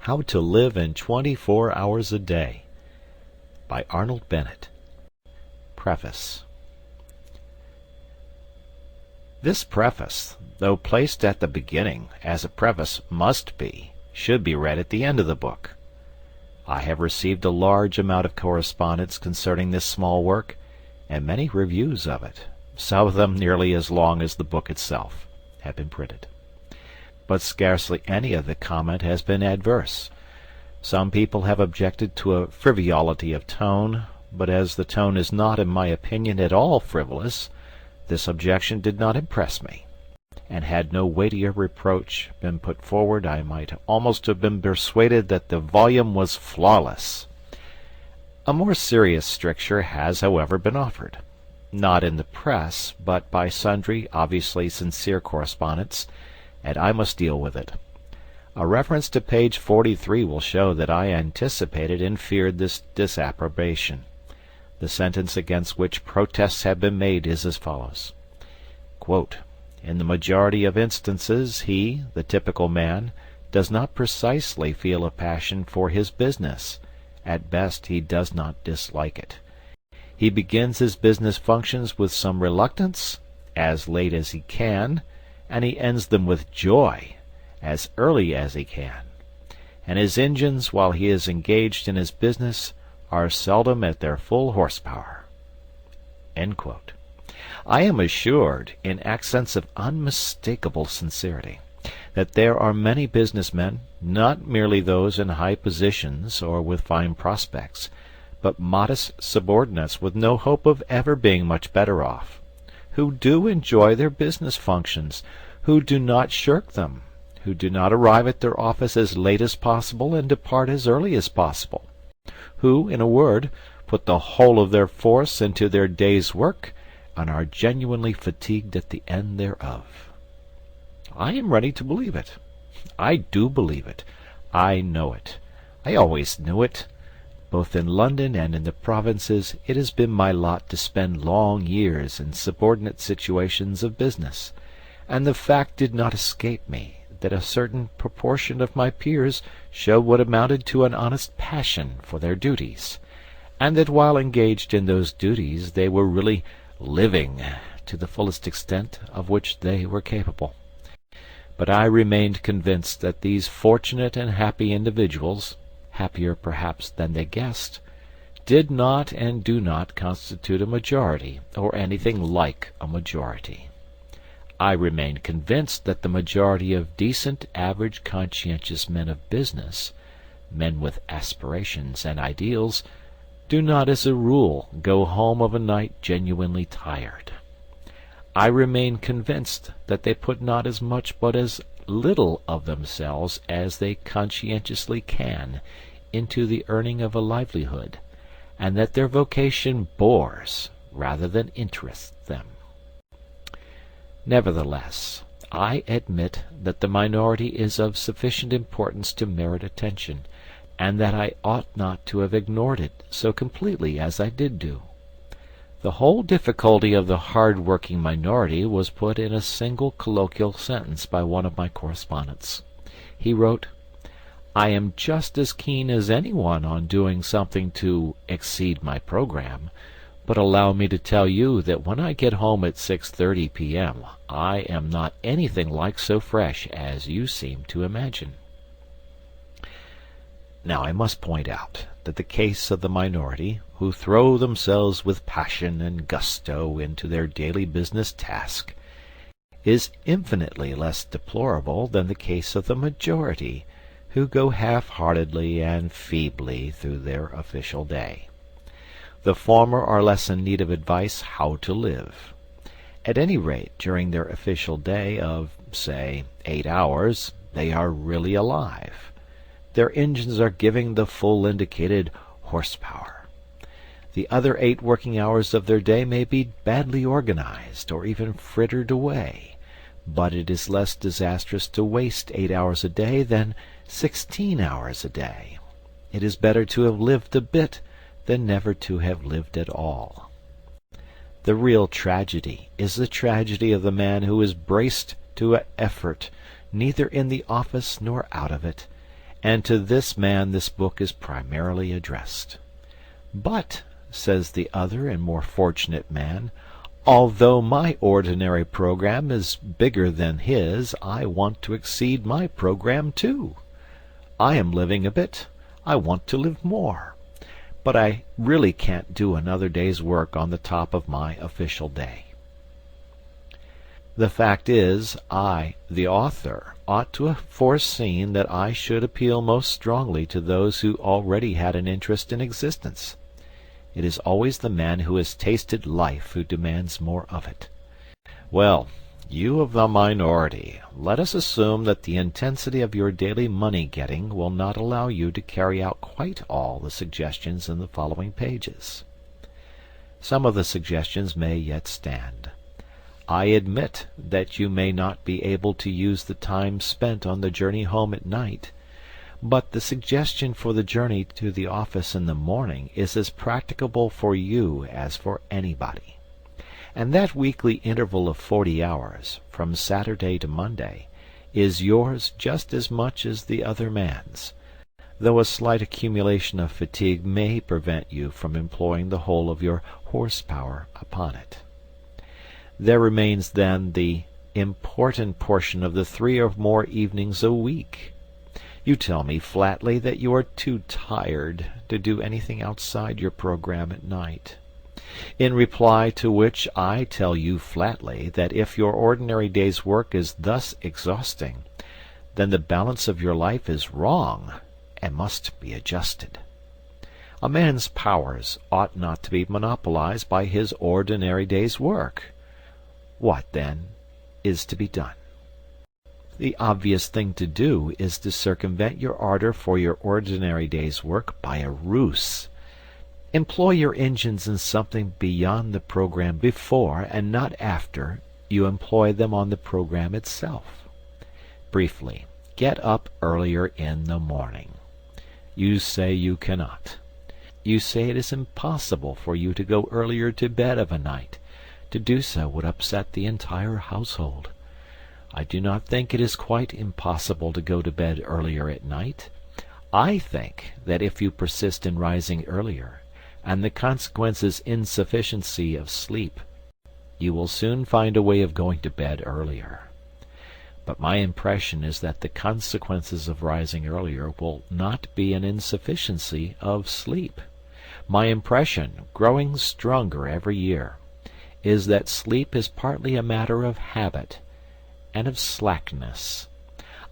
How to Live in 24 Hours a Day by Arnold Bennett. Preface. This preface, though placed at the beginning, as a preface must be, should be read at the end of the book. I have received a large amount of correspondence concerning this small work, and many reviews of it, some of them nearly as long as the book itself, have been printed. But scarcely any of the comment has been adverse. Some people have objected to a frivolity of tone, but as the tone is not, in my opinion, at all frivolous, this objection did not impress me, and had no weightier reproach been put forward, I might almost have been persuaded that the volume was flawless. A more serious stricture has, however, been offered, not in the press, but by sundry obviously sincere correspondents, and I must deal with it. A reference to page 43 will show that I anticipated and feared this disapprobation. The sentence against which protests have been made is as follows. Quote, "In the majority of instances he, the typical man, does not precisely feel a passion for his business. At best he does not dislike it. He begins his business functions with some reluctance, as late as he can, and he ends them with joy, as early as he can. And his engines, while he is engaged in his business, are seldom at their full horsepower." End quote. I am assured, in accents of unmistakable sincerity, that there are many businessmen, not merely those in high positions or with fine prospects, but modest subordinates with no hope of ever being much better off, who do enjoy their business functions, who do not shirk them, who do not arrive at their office as late as possible and depart as early as possible, who, in a word, put the whole of their force into their day's work, and are genuinely fatigued at the end thereof. I am ready to believe it. I do believe it. I know it. I always knew it. Both in London and in the provinces it has been my lot to spend long years in subordinate situations of business, and the fact did not escape me that a certain proportion of my peers showed what amounted to an honest passion for their duties, and that while engaged in those duties they were really living to the fullest extent of which they were capable. But I remained convinced that these fortunate and happy individuals, happier perhaps than they guessed, did not and do not constitute a majority, or anything like a majority. I remained convinced that the majority of decent, average, conscientious men of business, men with aspirations and ideals, do not as a rule go home of a night genuinely tired. I remain convinced that they put not as much but as little of themselves as they conscientiously can into the earning of a livelihood, and that their vocation bores rather than interests them. Nevertheless, I admit that the minority is of sufficient importance to merit attention, and that I ought not to have ignored it so completely as I did do. The whole difficulty of the hard-working minority was put in a single colloquial sentence by one of my correspondents. He wrote, "I am just as keen as anyone on doing something to exceed my program, but allow me to tell you that when I get home at 6:30 p.m. I am not anything like so fresh as you seem to imagine." Now I must point out that the case of the minority, who throw themselves with passion and gusto into their daily business task, is infinitely less deplorable than the case of the majority, who go half-heartedly and feebly through their official day. The former are less in need of advice how to live. At any rate, during their official day of, say, 8 hours, they are really alive. Their engines are giving the full indicated horsepower. The other 8 working hours of their day may be badly organized or even frittered away, but it is less disastrous to waste 8 hours a day than 16 hours a day. It is better to have lived a bit than never to have lived at all. The real tragedy is the tragedy of the man who is braced to effort neither in the office nor out of it, and to this man this book is primarily addressed. "But," says the other and more fortunate man, "although my ordinary program is bigger than his, I want to exceed my program too. I am living a bit, I want to live more, but I really can't do another day's work on the top of my official day." The fact is, I, the author, ought to have foreseen that I should appeal most strongly to those who already had an interest in existence. It is always the man who has tasted life who demands more of it. Well, you of the minority, let us assume that the intensity of your daily money-getting will not allow you to carry out quite all the suggestions in the following pages. Some of the suggestions may yet stand. I admit that you may not be able to use the time spent on the journey home at night, but the suggestion for the journey to the office in the morning is as practicable for you as for anybody. And that weekly interval of 40 hours, from Saturday to Monday, is yours just as much as the other man's, though a slight accumulation of fatigue may prevent you from employing the whole of your horsepower upon it. There remains then the important portion of the 3 or more evenings a week. You tell me flatly that you are too tired to do anything outside your program at night. In reply to which I tell you flatly that if your ordinary day's work is thus exhausting, then the balance of your life is wrong and must be adjusted. A man's powers ought not to be monopolized by his ordinary day's work. What, then, is to be done? The obvious thing to do is to circumvent your ardor for your ordinary day's work by a ruse. Employ your engines in something beyond the program before, and not after, you employ them on the program itself. Briefly, get up earlier in the morning. You say you cannot. You say it is impossible for you to go earlier to bed of a night. To do so would upset the entire household. I do not think it is quite impossible to go to bed earlier at night. I think that if you persist in rising earlier, and the consequence is insufficiency of sleep, you will soon find a way of going to bed earlier. But my impression is that the consequences of rising earlier will not be an insufficiency of sleep. My impression, growing stronger every year, is that sleep is partly a matter of habit and of slackness.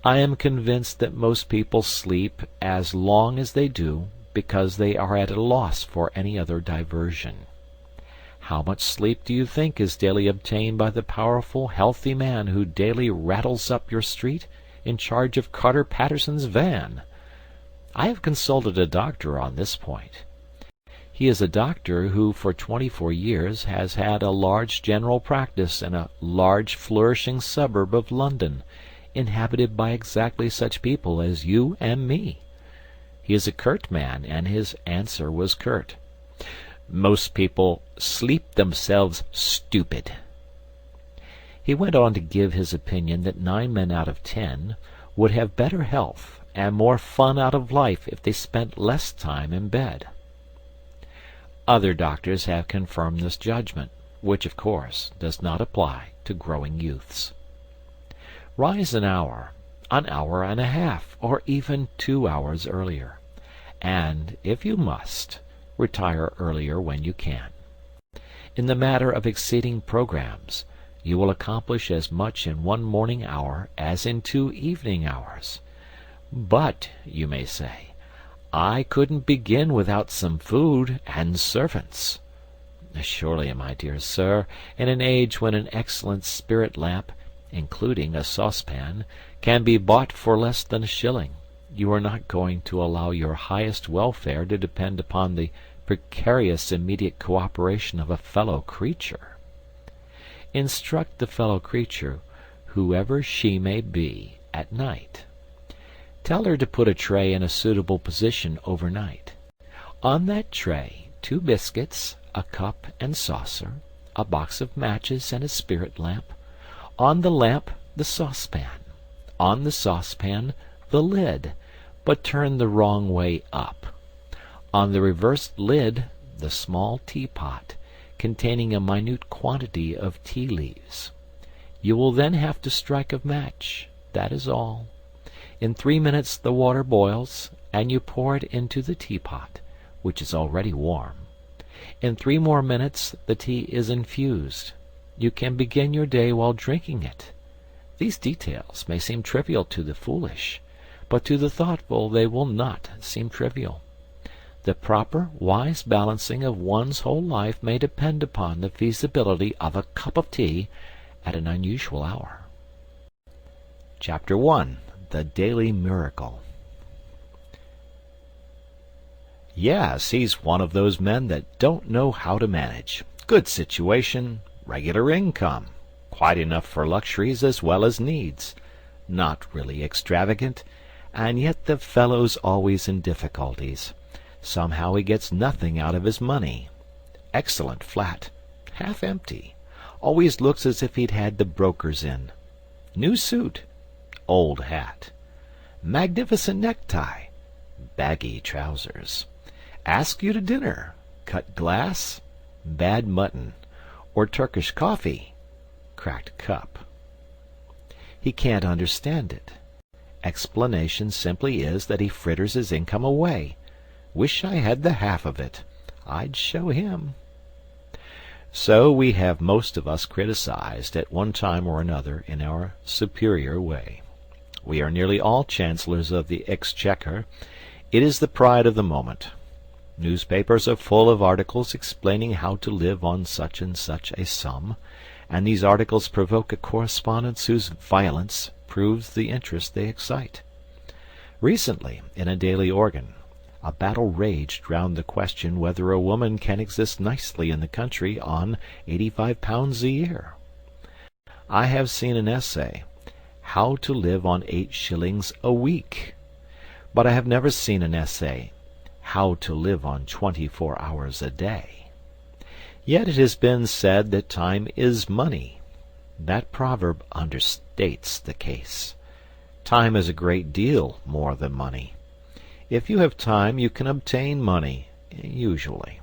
I am convinced that most people sleep as long as they do because they are at a loss for any other diversion. How much sleep do you think is daily obtained by the powerful, healthy man who daily rattles up your street in charge of Carter Patterson's van? I have consulted a doctor on this point. He is a doctor who for 24 years has had a large general practice in a large flourishing suburb of London, inhabited by exactly such people as you and me. He is a curt man, and his answer was curt. Most people sleep themselves stupid. He went on to give his opinion that 9 men out of 10 would have better health and more fun out of life if they spent less time in bed. Other doctors have confirmed this judgment, which, of course, does not apply to growing youths. Rise an hour and a half, or even 2 hours earlier, and, if you must, retire earlier when you can. In the matter of exceeding programs, you will accomplish as much in 1 morning hour as in 2 evening hours. But, you may say, I couldn't begin without some food and servants. Surely, my dear sir, in an age when an excellent spirit lamp, including a saucepan, can be bought for less than a shilling, you are not going to allow your highest welfare to depend upon the precarious immediate cooperation of a fellow creature. Instruct the fellow creature, whoever she may be, at night. Tell her to put a tray in a suitable position overnight. On that tray, 2 biscuits, a cup and saucer, a box of matches and a spirit lamp. On the lamp, the saucepan. On the saucepan, the lid. but turned the wrong way up. On the reversed lid, the small teapot, containing a minute quantity of tea leaves. You will then have to strike a match, that is all. In 3 minutes the water boils, and you pour it into the teapot, which is already warm. In 3 more minutes the tea is infused. You can begin your day while drinking it. These details may seem trivial to the foolish, but to the thoughtful they will not seem trivial. The proper, wise balancing of one's whole life may depend upon the feasibility of a cup of tea at an unusual hour. Chapter 1. The Daily Miracle. Yes, he's one of those men that don't know how to manage. Good situation, regular income, quite enough for luxuries as well as needs. Not really extravagant, and yet the fellow's always in difficulties. Somehow he gets nothing out of his money. Excellent flat, half empty. Always looks as if he'd had the brokers in. New suit, old hat. Magnificent necktie, baggy trousers. Ask you to dinner, cut glass, bad mutton, or Turkish coffee, cracked cup. He can't understand it. Explanation simply is that he fritters his income away. Wish I had the half of it. I'd show him. So we have most of us criticized at one time or another in our superior way. We are nearly all chancellors of the exchequer. It is the pride of the moment. Newspapers are full of articles explaining how to live on such and such a sum, and these articles provoke a correspondence whose violence proves the interest they excite. Recently, in a daily organ, a battle raged round the question whether a woman can exist nicely in the country on £85 a year. I have seen an essay, How to Live on 8 shillings a Week, but I have never seen an essay, How to Live on 24 hours a day. Yet it has been said that time is money. That proverb understates the case. Time is a great deal more than money. If you have time, you can obtain money, usually.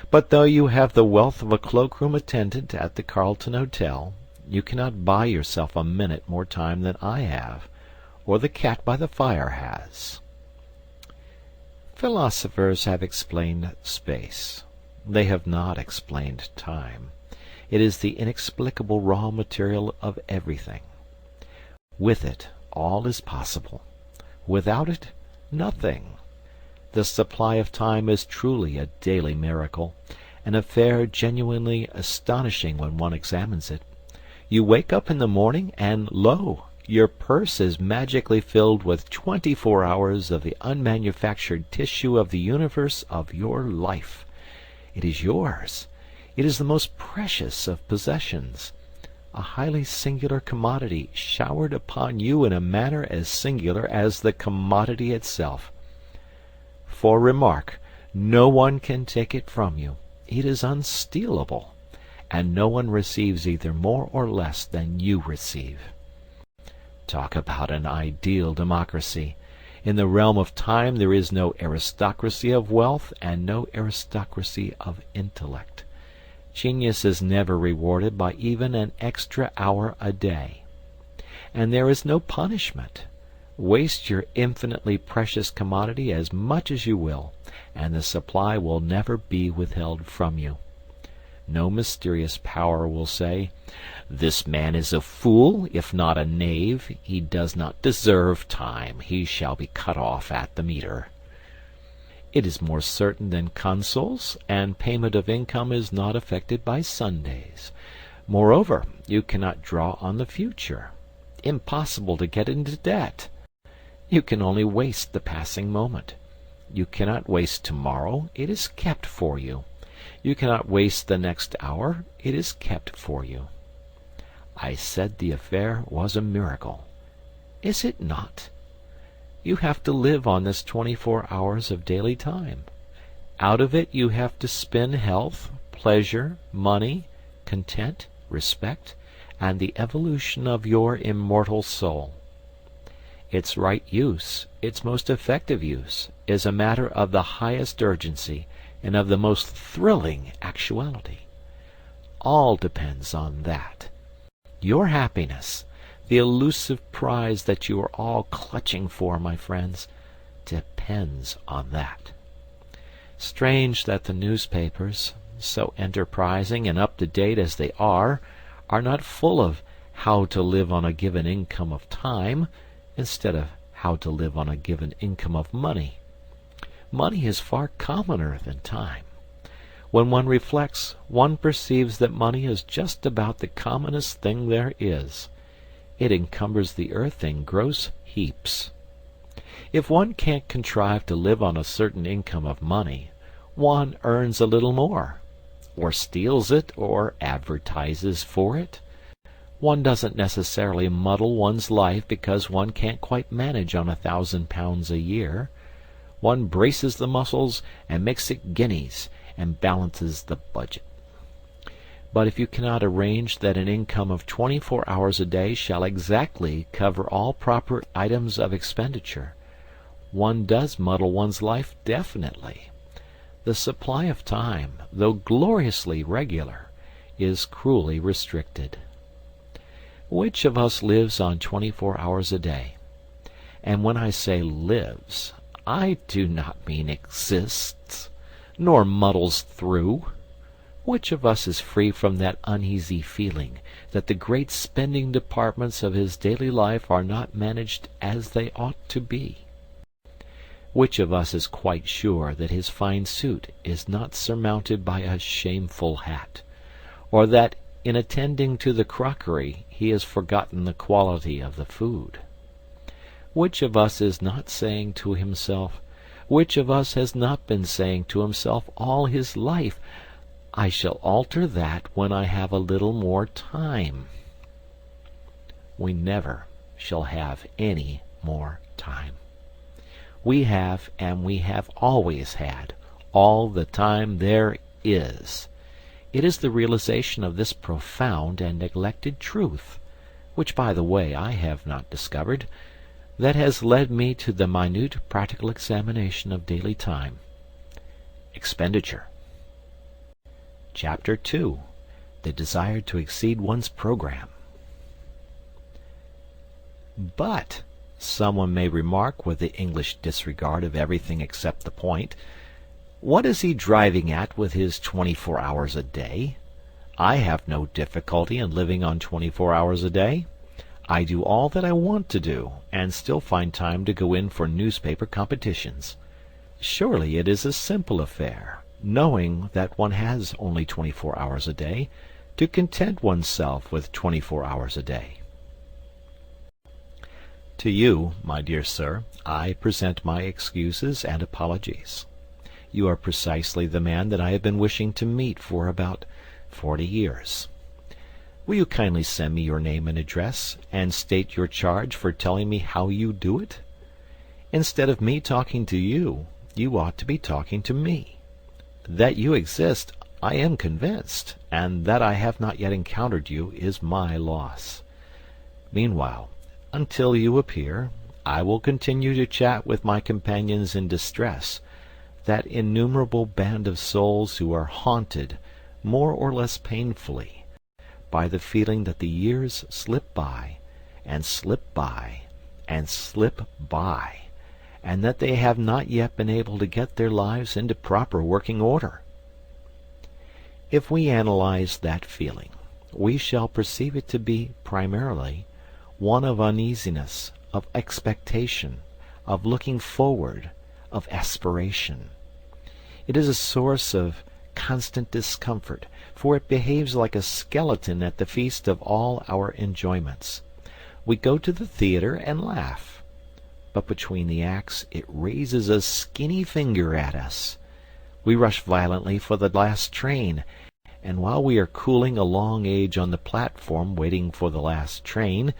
But though you have the wealth of a cloakroom attendant at the Carlton Hotel, you cannot buy yourself a minute more time than I have, or the cat by the fire has. Philosophers have explained space. They have not explained time. It is the inexplicable raw material of everything. With it, all is possible. Without it, nothing. The supply of time is truly a daily miracle, an affair genuinely astonishing when one examines it. You wake up in the morning, and lo, your purse is magically filled with 24 hours of the unmanufactured tissue of the universe of your life. It is yours. It is the most precious of possessions, a highly singular commodity showered upon you in a manner as singular as the commodity itself. For remark, no one can take it from you. It is unstealable, and no one receives either more or less than you receive. Talk about an ideal democracy. In the realm of time there is no aristocracy of wealth and no aristocracy of intellect. Genius is never rewarded by even an extra hour a day. And there is no punishment. Waste your infinitely precious commodity as much as you will, and the supply will never be withheld from you. No mysterious power will say, "This man is a fool, if not a knave. He does not deserve time. He shall be cut off at the meter." It is more certain than consols, and payment of income is not affected by Sundays. Moreover, you cannot draw on the future. Impossible to get into debt. You can only waste the passing moment. You cannot waste tomorrow. It is kept for you. You cannot waste the next hour. It is kept for you. I said the affair was a miracle. Is it not? You have to live on this 24 hours of daily time. Out of it you have to spin health, pleasure, money, content, respect, and the evolution of your immortal soul. Its right use, its most effective use, is a matter of the highest urgency and of the most thrilling actuality. All depends on that. Your happiness, the elusive prize that you are all clutching for, my friends, depends on that. Strange that the newspapers, so enterprising and up-to-date as they are not full of how to live on a given income of time instead of how to live on a given income of money. Money is far commoner than time. When one reflects, one perceives that money is just about the commonest thing there is. It encumbers the earth in gross heaps. If one can't contrive to live on a certain income of money, one earns a little more, or steals it, or advertises for it. One doesn't necessarily muddle one's life because one can't quite manage on £1,000 a year. One braces the muscles and makes it guineas, and balances the budget. But if you cannot arrange that an income of 24 hours a day shall exactly cover all proper items of expenditure, one does muddle one's life definitely. The supply of time, though gloriously regular, is cruelly restricted. Which of us lives on 24 hours a day? And when I say lives, I do not mean exists, nor muddles through. Which of us is free from that uneasy feeling that the great spending departments of his daily life are not managed as they ought to be? Which of us is quite sure that his fine suit is not surmounted by a shameful hat, or that in attending to the crockery he has forgotten the quality of the food? Which of us is not saying to himself, which of us has not been saying to himself all his life, I shall alter that when I have a little more time? We never shall have any more time. We have, and we have always had, all the time there is. It is the realization of this profound and neglected truth, which, by the way, I have not discovered, that has led me to the minute practical examination of daily time. Expenditure. Chapter 2. The desire to exceed one's program. But, someone may remark with the English disregard of everything except the point, what is he driving at with his 24 hours a day? I have no difficulty in living on 24 hours a day. I do all that I want to do, and still find time to go in for newspaper competitions. Surely it is a simple affair, knowing that one has only 24 hours a day, to content oneself with 24 hours a day. To you, my dear sir, I present my excuses and apologies. You are precisely the man that I have been wishing to meet for about 40 years. Will you kindly send me your name and address, and state your charge for telling me how you do it? Instead of me talking to you, you ought to be talking to me. That you exist, I am convinced, and that I have not yet encountered you is my loss. Meanwhile, until you appear, I will continue to chat with my companions in distress, that innumerable band of souls who are haunted, more or less painfully, by the feeling that the years slip by, and slip by, and slip by, and that they have not yet been able to get their lives into proper working order. If we analyze that feeling, we shall perceive it to be primarily one of uneasiness, of expectation, of looking forward, of aspiration. It is a source of constant discomfort, for it behaves like a skeleton at the feast of all our enjoyments. We go to the theater and laugh, but between the acts it raises a skinny finger at us. We rush violently for the last train, and while we are cooling a long age on the platform waiting for the last train,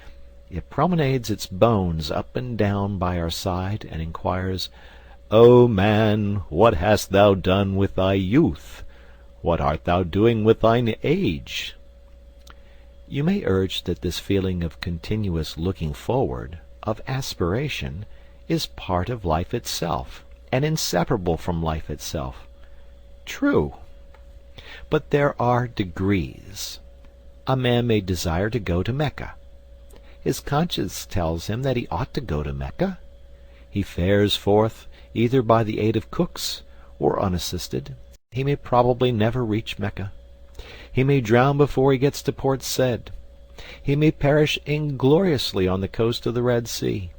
it promenades its bones up and down by our side and inquires, O man, what hast thou done with thy youth? What art thou doing with thine age? You may urge that this feeling of continuous looking forward, of aspiration is part of life itself, and inseparable from life itself. True. But there are degrees. A man may desire to go to Mecca. His conscience tells him that he ought to go to Mecca. He fares forth either by the aid of cooks or unassisted. He may probably never reach Mecca. He may drown before he gets to Port Said. He may perish ingloriously on the coast of the Red Sea.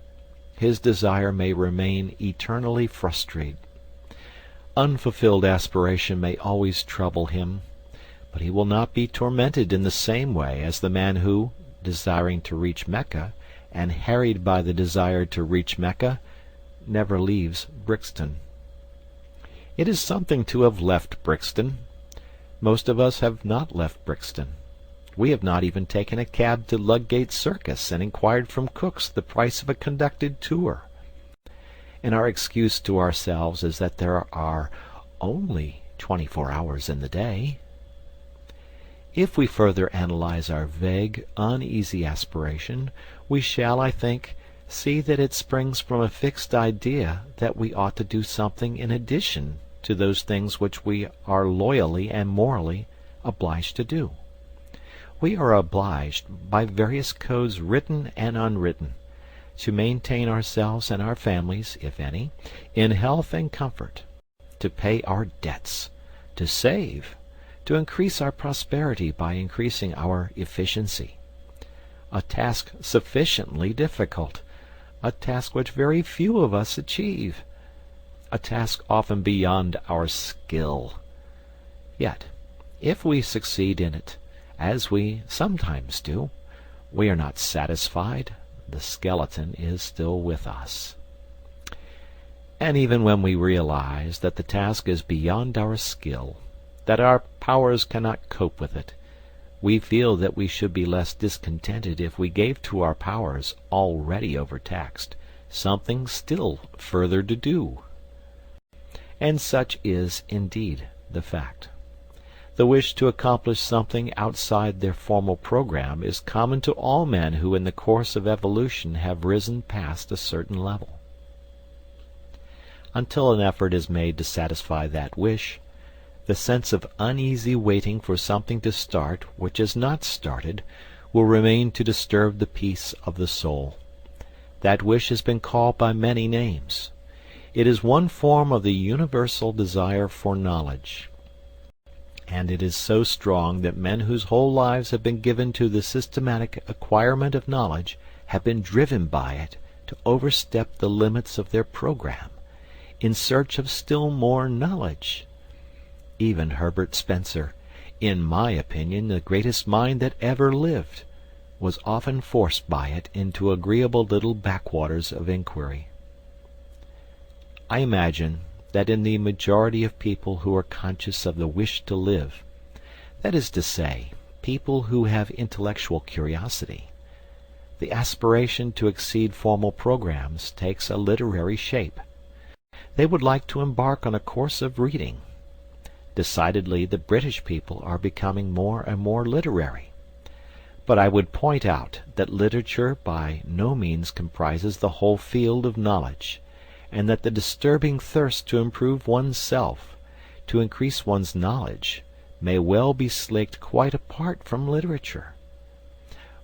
His desire may remain eternally frustrate. Unfulfilled aspiration may always trouble him, but he will not be tormented in the same way as the man who, desiring to reach Mecca, and harried by the desire to reach Mecca, never leaves Brixton. It is something to have left Brixton. Most of us have not left Brixton. We have not even taken a cab to Ludgate Circus and inquired from cooks the price of a conducted tour. And our excuse to ourselves is that there are only 24 hours in the day. If we further analyze our vague, uneasy aspiration, we shall, I think, see that it springs from a fixed idea that we ought to do something in addition to those things which we are loyally and morally obliged to do. We are obliged, by various codes written and unwritten, to maintain ourselves and our families, if any, in health and comfort, to pay our debts, to save, to increase our prosperity by increasing our efficiency. A task sufficiently difficult, a task which very few of us achieve, a task often beyond our skill. Yet, if we succeed in it, as we sometimes do, we are not satisfied. The skeleton is still with us. And even when we realize that the task is beyond our skill, that our powers cannot cope with it, we feel that we should be less discontented if we gave to our powers, already overtaxed, something still further to do. And such is indeed the fact. The wish to accomplish something outside their formal program is common to all men who in the course of evolution have risen past a certain level. Until an effort is made to satisfy that wish, the sense of uneasy waiting for something to start which is not started will remain to disturb the peace of the soul. That wish has been called by many names. It is one form of the universal desire for knowledge, and it is so strong that men whose whole lives have been given to the systematic acquirement of knowledge have been driven by it to overstep the limits of their program, in search of still more knowledge. Even Herbert Spencer, in my opinion the greatest mind that ever lived, was often forced by it into agreeable little backwaters of inquiry. I imagine that in the majority of people who are conscious of the wish to live, that is to say, people who have intellectual curiosity, the aspiration to exceed formal programs takes a literary shape. They would like to embark on a course of reading. Decidedly, the British people are becoming more and more literary. But I would point out that literature by no means comprises the whole field of knowledge, and that the disturbing thirst to improve one's self, to increase one's knowledge, may well be slaked quite apart from literature.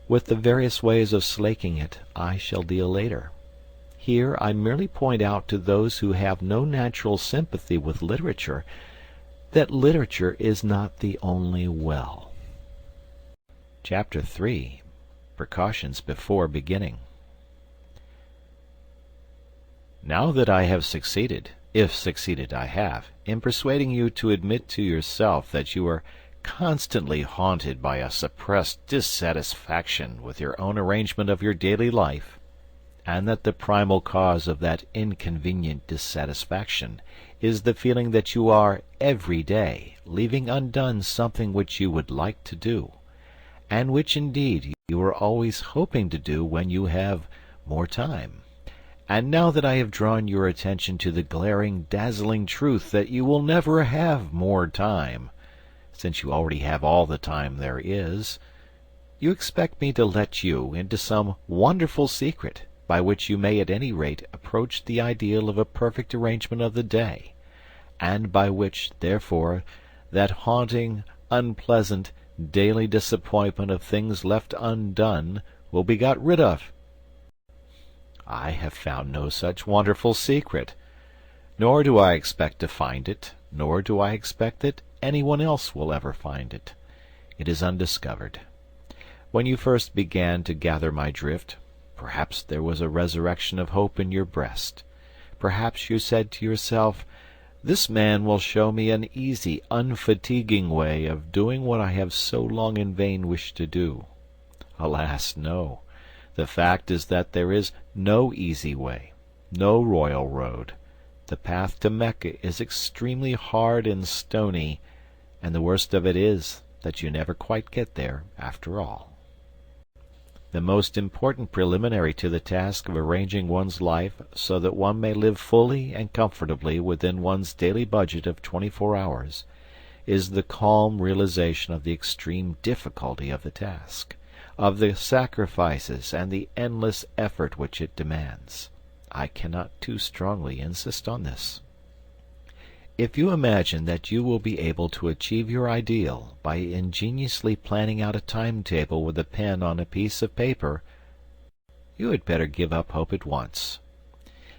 With the various ways of slaking it I shall deal later. Here I merely point out to those who have no natural sympathy with literature that literature is not the only well. Chapter 3. Precautions before beginning. Now that I have succeeded, if succeeded I have, in persuading you to admit to yourself that you are constantly haunted by a suppressed dissatisfaction with your own arrangement of your daily life, and that the primal cause of that inconvenient dissatisfaction is the feeling that you are every day leaving undone something which you would like to do, and which indeed you are always hoping to do when you have more time. And now that I have drawn your attention to the glaring, dazzling truth that you will never have more time, since you already have all the time there is, you expect me to let you into some wonderful secret, by which you may at any rate approach the ideal of a perfect arrangement of the day, and by which, therefore, that haunting, unpleasant, daily disappointment of things left undone will be got rid of. I have found no such wonderful secret, nor do I expect to find it, nor do I expect that anyone else will ever find it. It is undiscovered. When you first began to gather my drift, perhaps there was a resurrection of hope in your breast. Perhaps you said to yourself, "This man will show me an easy, unfatiguing way of doing what I have so long in vain wished to do." Alas, no. The fact is that there is no easy way, no royal road. The path to Mecca is extremely hard and stony, and the worst of it is that you never quite get there after all. The most important preliminary to the task of arranging one's life so that one may live fully and comfortably within one's daily budget of 24 hours is the calm realization of the extreme difficulty of the task, of the sacrifices and the endless effort which it demands. I cannot too strongly insist on this. If you imagine that you will be able to achieve your ideal by ingeniously planning out a timetable with a pen on a piece of paper, you had better give up hope at once.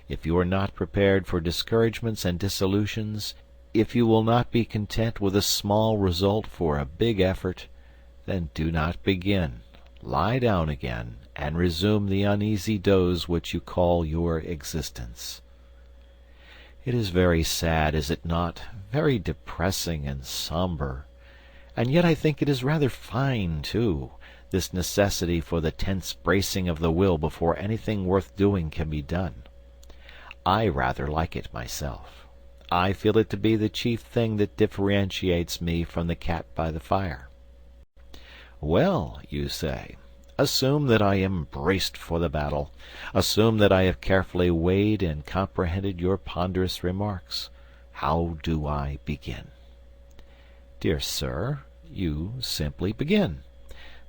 If you are not prepared for discouragements and disillusions, if you will not be content with a small result for a big effort, then do not begin. Lie down again, and resume the uneasy doze which you call your existence. It is very sad, is it not? Very depressing and somber. And yet I think it is rather fine, too, this necessity for the tense bracing of the will before anything worth doing can be done. I rather like it myself. I feel it to be the chief thing that differentiates me from the cat by the fire. Well, you say, assume that I am braced for the battle. Assume that I have carefully weighed and comprehended your ponderous remarks. How do I begin? Dear sir, you simply begin.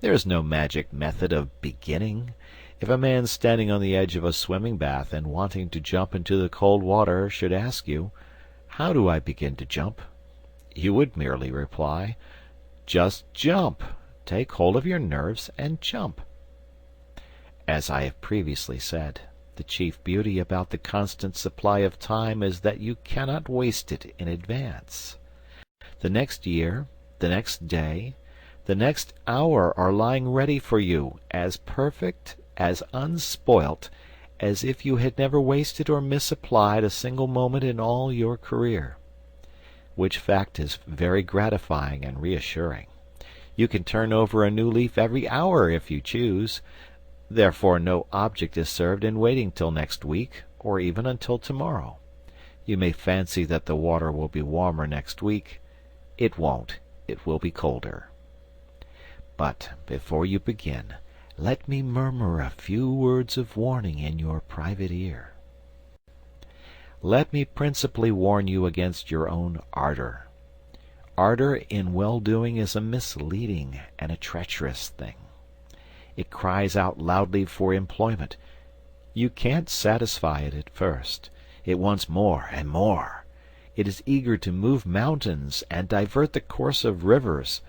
There is no magic method of beginning. If a man standing on the edge of a swimming bath and wanting to jump into the cold water should ask you, "How do I begin to jump?" you would merely reply, "Just jump. Take hold of your nerves and jump." As I have previously said, the chief beauty about the constant supply of time is that you cannot waste it in advance. The next year, the next day, the next hour are lying ready for you, as perfect, as unspoilt, as if you had never wasted or misapplied a single moment in all your career. Which fact is very gratifying and reassuring. You can turn over a new leaf every hour if you choose. Therefore no object is served in waiting till next week, or even until tomorrow. You may fancy that the water will be warmer next week. It won't. It will be colder. But before you begin, let me murmur a few words of warning in your private ear. Let me principally warn you against your own ardor. Ardor in well-doing is a misleading and a treacherous thing. It cries out loudly for employment. You can't satisfy it at first. It wants more and more. It is eager to move mountains and divert the course of rivers.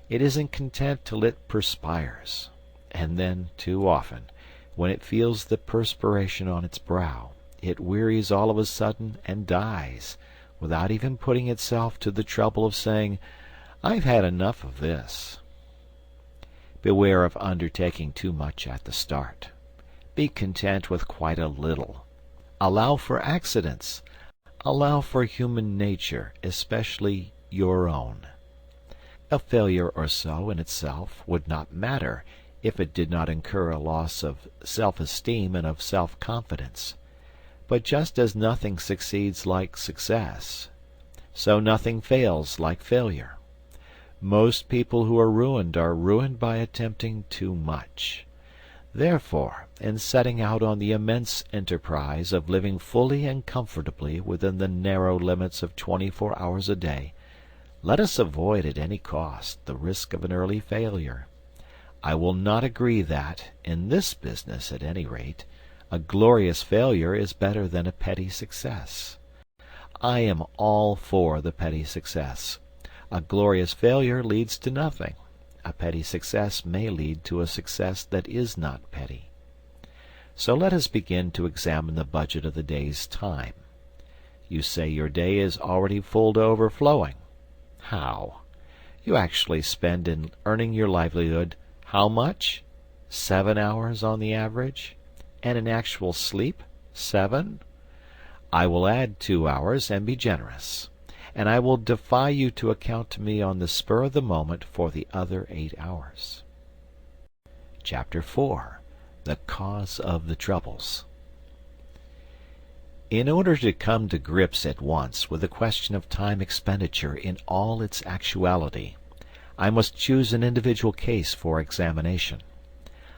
It isn't content till it perspires. And then, too often, when it feels the perspiration on its brow, it wearies all of a sudden and dies, without even putting itself to the trouble of saying, "I've had enough of this." Beware of undertaking too much at the start. Be content with quite a little. Allow for accidents. Allow for human nature, especially your own. A failure or so in itself would not matter if it did not incur a loss of self-esteem and of self-confidence. But just as nothing succeeds like success, so nothing fails like failure. Most people who are ruined by attempting too much. Therefore, in setting out on the immense enterprise of living fully and comfortably within the narrow limits of 24 hours a day, let us avoid at any cost the risk of an early failure. I will not agree that, in this business at any rate, A glorious failure is better than a petty success. I am all for the petty success. A glorious failure leads to nothing. A petty success may lead to a success that is not petty. So let us begin to examine the budget of the day's time. You say your day is already full to overflowing. How? You actually spend in earning your livelihood how much? 7 hours on the average? And in actual sleep, 7? I will add 2 hours and be generous, and I will defy you to account to me on the spur of the moment for the other 8 hours. Chapter 4. The Cause of the Troubles. In order to come to grips at once with the question of time expenditure in all its actuality, I must choose an individual case for examination.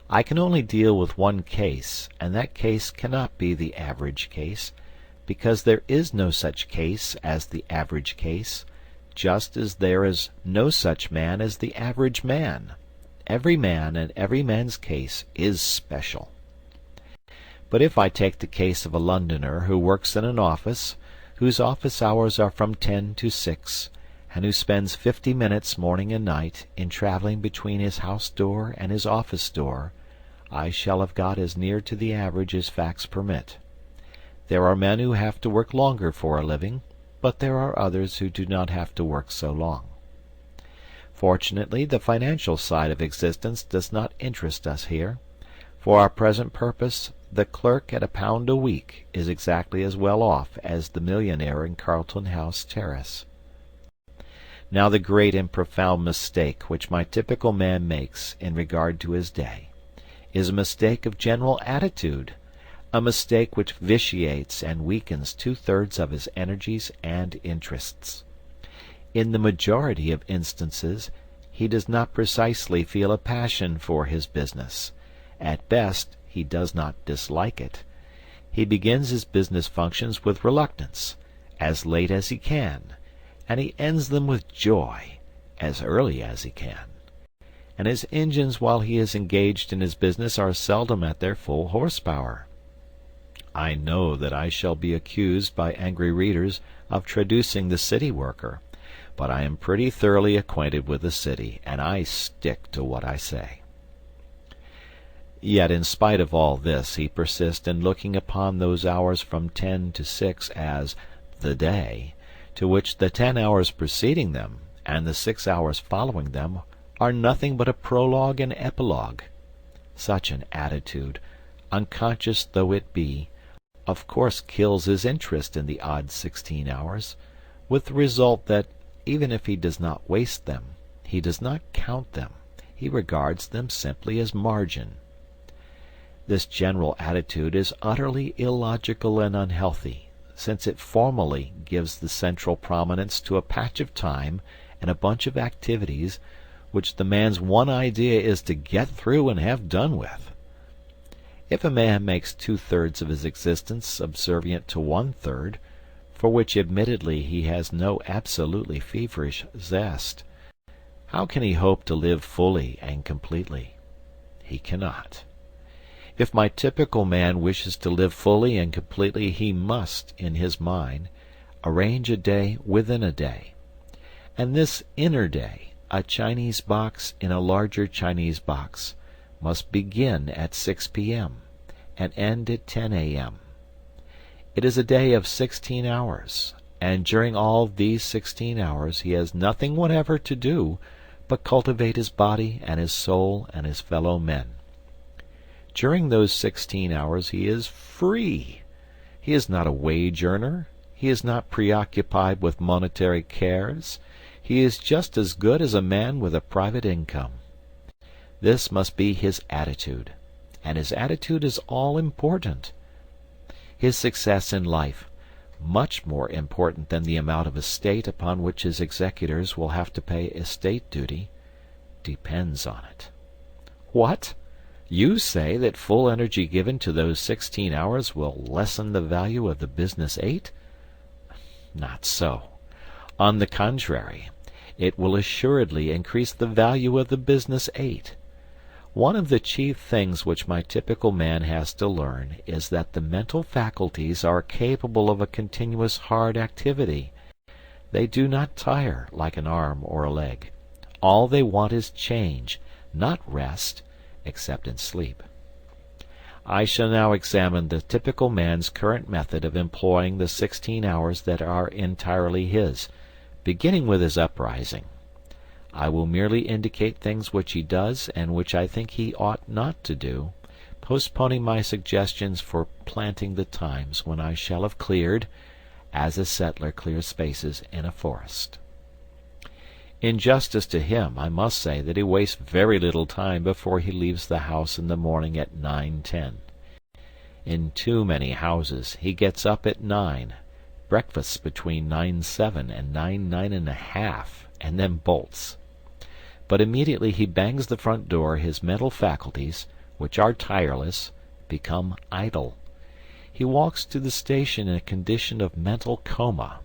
I can only deal with one case, and that case cannot be the average case, because there is no such case as the average case, just as there is no such man as the average man. Every man and every man's case is special. But if I take the case of a Londoner who works in an office, whose office hours are from 10 to 6, and who spends 50 minutes morning and night in traveling between his house door and his office door, I shall have got as near to the average as facts permit. There are men who have to work longer for a living, but there are others who do not have to work so long. Fortunately, the financial side of existence does not interest us here. For our present purpose, the clerk at £1 a week is exactly as well off as the millionaire in Carlton House Terrace. Now the great and profound mistake which my typical man makes in regard to his day is a mistake of general attitude, a mistake which vitiates and weakens 2/3 of his energies and interests. In the majority of instances, he does not precisely feel a passion for his business. At best, he does not dislike it. He begins his business functions with reluctance, as late as he can, and he ends them with joy, as early as he can. And his engines while he is engaged in his business are seldom at their full horsepower. I know that I shall be accused by angry readers of traducing the city worker, but I am pretty thoroughly acquainted with the city, and I stick to what I say. Yet in spite of all this he persists in looking upon those hours from 10 to 6 as the day, to which the 10 hours preceding them and the 6 hours following them are nothing but a prologue and epilogue. Such an attitude, unconscious though it be, of course kills his interest in the odd 16 hours, with the result that, even if he does not waste them, he does not count them, he regards them simply as margin. This general attitude is utterly illogical and unhealthy, since it formally gives the central prominence to a patch of time and a bunch of activities which the man's one idea is to get through and have done with. If a man makes 2/3 of his existence subservient to 1/3, for which admittedly he has no absolutely feverish zest, how can he hope to live fully and completely? He cannot. If my typical man wishes to live fully and completely, he must, in his mind, arrange a day within a day. And this inner day, a Chinese box in a larger Chinese box, must begin at 6 p.m. and end at 10 a.m. It is a day of 16 hours, and during all these 16 hours he has nothing whatever to do but cultivate his body and his soul and his fellow men. During those 16 hours he is free. He is not a wage earner. He is not preoccupied with monetary cares. He is just as good as a man with a private income. This must be his attitude, and his attitude is all important. His success in life, much more important than the amount of estate upon which his executors will have to pay estate duty, depends on it. What? You say that full energy given to those 16 hours will lessen the value of the business 8? Not so. On the contrary, it will assuredly increase the value of the business 8. One of the chief things which my typical man has to learn is that the mental faculties are capable of a continuous hard activity. They do not tire, like an arm or a leg. All they want is change, not rest, except in sleep. I shall now examine the typical man's current method of employing the 16 hours that are entirely his, beginning with his uprising. I will merely indicate things which he does and which I think he ought not to do, postponing my suggestions for planting the times when I shall have cleared, as a settler clears spaces in a forest. In justice to him, I must say that he wastes very little time before he leaves the house in the morning at 9:10. In too many houses he gets up at 9, breakfasts between 9:07 and 9:30, and then bolts. But immediately he bangs the front door his mental faculties, which are tireless, become idle. He walks to the station in a condition of mental coma.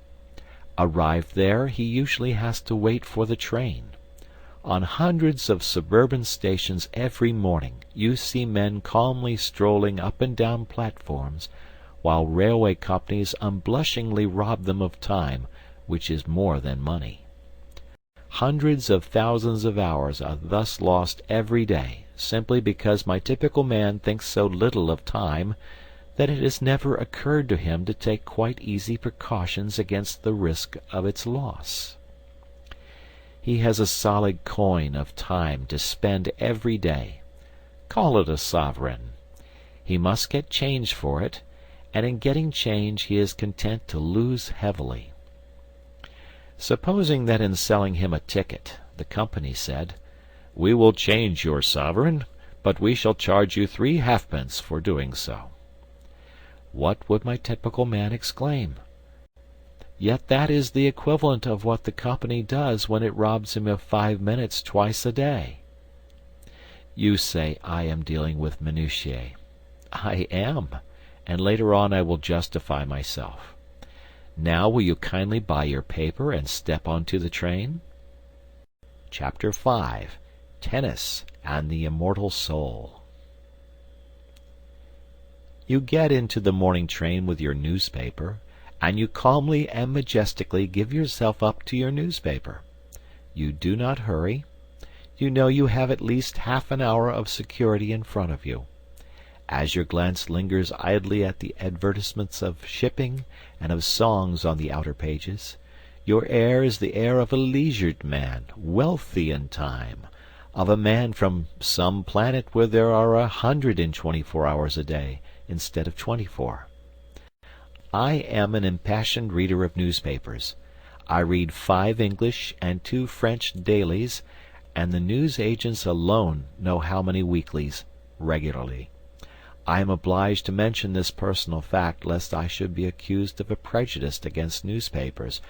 Arrived there, he usually has to wait for the train. On hundreds of suburban stations every morning you see men calmly strolling up and down platforms, while railway companies unblushingly rob them of time, which is more than money. Hundreds of thousands of hours are thus lost every day, simply because my typical man thinks so little of time that it has never occurred to him to take quite easy precautions against the risk of its loss. He has a solid coin of time to spend every day. Call it a sovereign. He must get change for it, and in getting change he is content to lose heavily. Supposing that in selling him a ticket, the company said, "We will change your sovereign, but we shall charge you 3 halfpence for doing so." What would my typical man exclaim? Yet that is the equivalent of what the company does when it robs him of 5 minutes twice a day. You say I am dealing with minutiae. I am, and later on I will justify myself. Now will you kindly buy your paper and step onto the train? Chapter 5. Tennis and the Immortal Soul. You get into the morning train with your newspaper, and you calmly and majestically give yourself up to your newspaper. You do not hurry. You know you have at least half an hour of security in front of you. As your glance lingers idly at the advertisements of shipping and of songs on the outer pages, your air is the air of a leisured man, wealthy in time, of a man from some planet where there are 124 hours a day instead of 24. I am an impassioned reader of newspapers. I read 5 English and 2 French dailies, and the news agents alone know how many weeklies, regularly. I am obliged to mention this personal fact lest I should be accused of a prejudice against newspapers,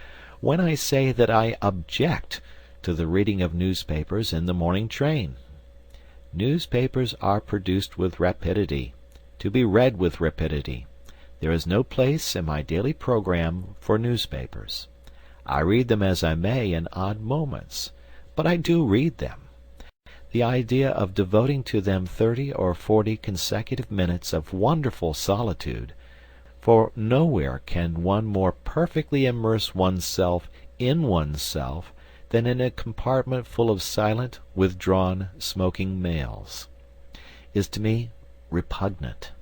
when I say that I object to the reading of newspapers in the morning train. Newspapers are produced with rapidity, to be read with rapidity. There is no place in my daily program for newspapers. I read them as I may in odd moments, but I do read them. The idea of devoting to them 30 or 40 consecutive minutes of wonderful solitude, for nowhere can one more perfectly immerse oneself in oneself than in a compartment full of silent, withdrawn, smoking males, is to me repugnant.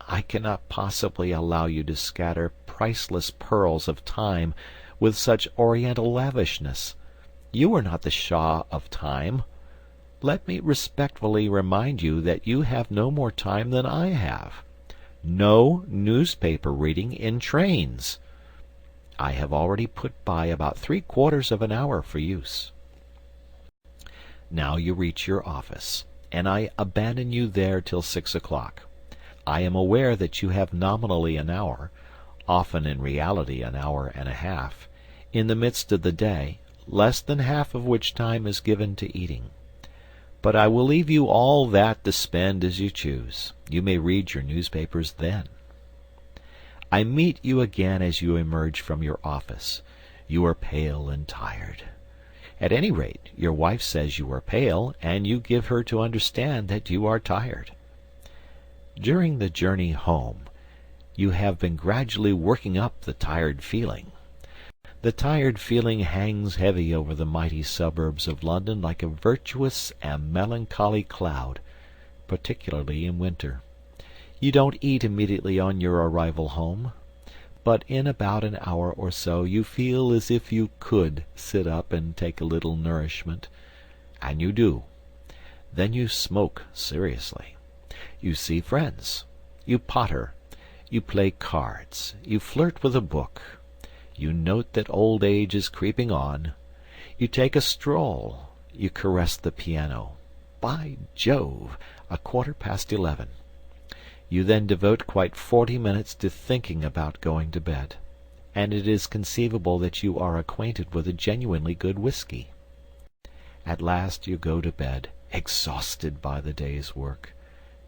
I cannot possibly allow you to scatter priceless pearls of time with such oriental lavishness. You are not the Shah of time. Let me respectfully remind you that you have no more time than I have. No newspaper reading in trains. I have already put by about 3/4 of an hour for use. Now you reach your office, and I abandon you there till 6 o'clock. I am aware that you have nominally an hour, often in reality an hour and a half, in the midst of the day, less than half of which time is given to eating. But I will leave you all that to spend as you choose. You may read your newspapers then. I meet you again as you emerge from your office. You are pale and tired. At any rate, your wife says you are pale, and you give her to understand that you are tired. During the journey home, you have been gradually working up the tired feeling. The tired feeling hangs heavy over the mighty suburbs of London like a virtuous and melancholy cloud, particularly in winter. You don't eat immediately on your arrival home, but in about an hour or so you feel as if you could sit up and take a little nourishment, and you do. Then you smoke seriously. You see friends. You potter. You play cards. You flirt with a book. You note that old age is creeping on. You take a stroll. You caress the piano. By Jove, 11:15. You then devote quite 40 minutes to thinking about going to bed, and it is conceivable that you are acquainted with a genuinely good whisky. At last you go to bed, exhausted by the day's work.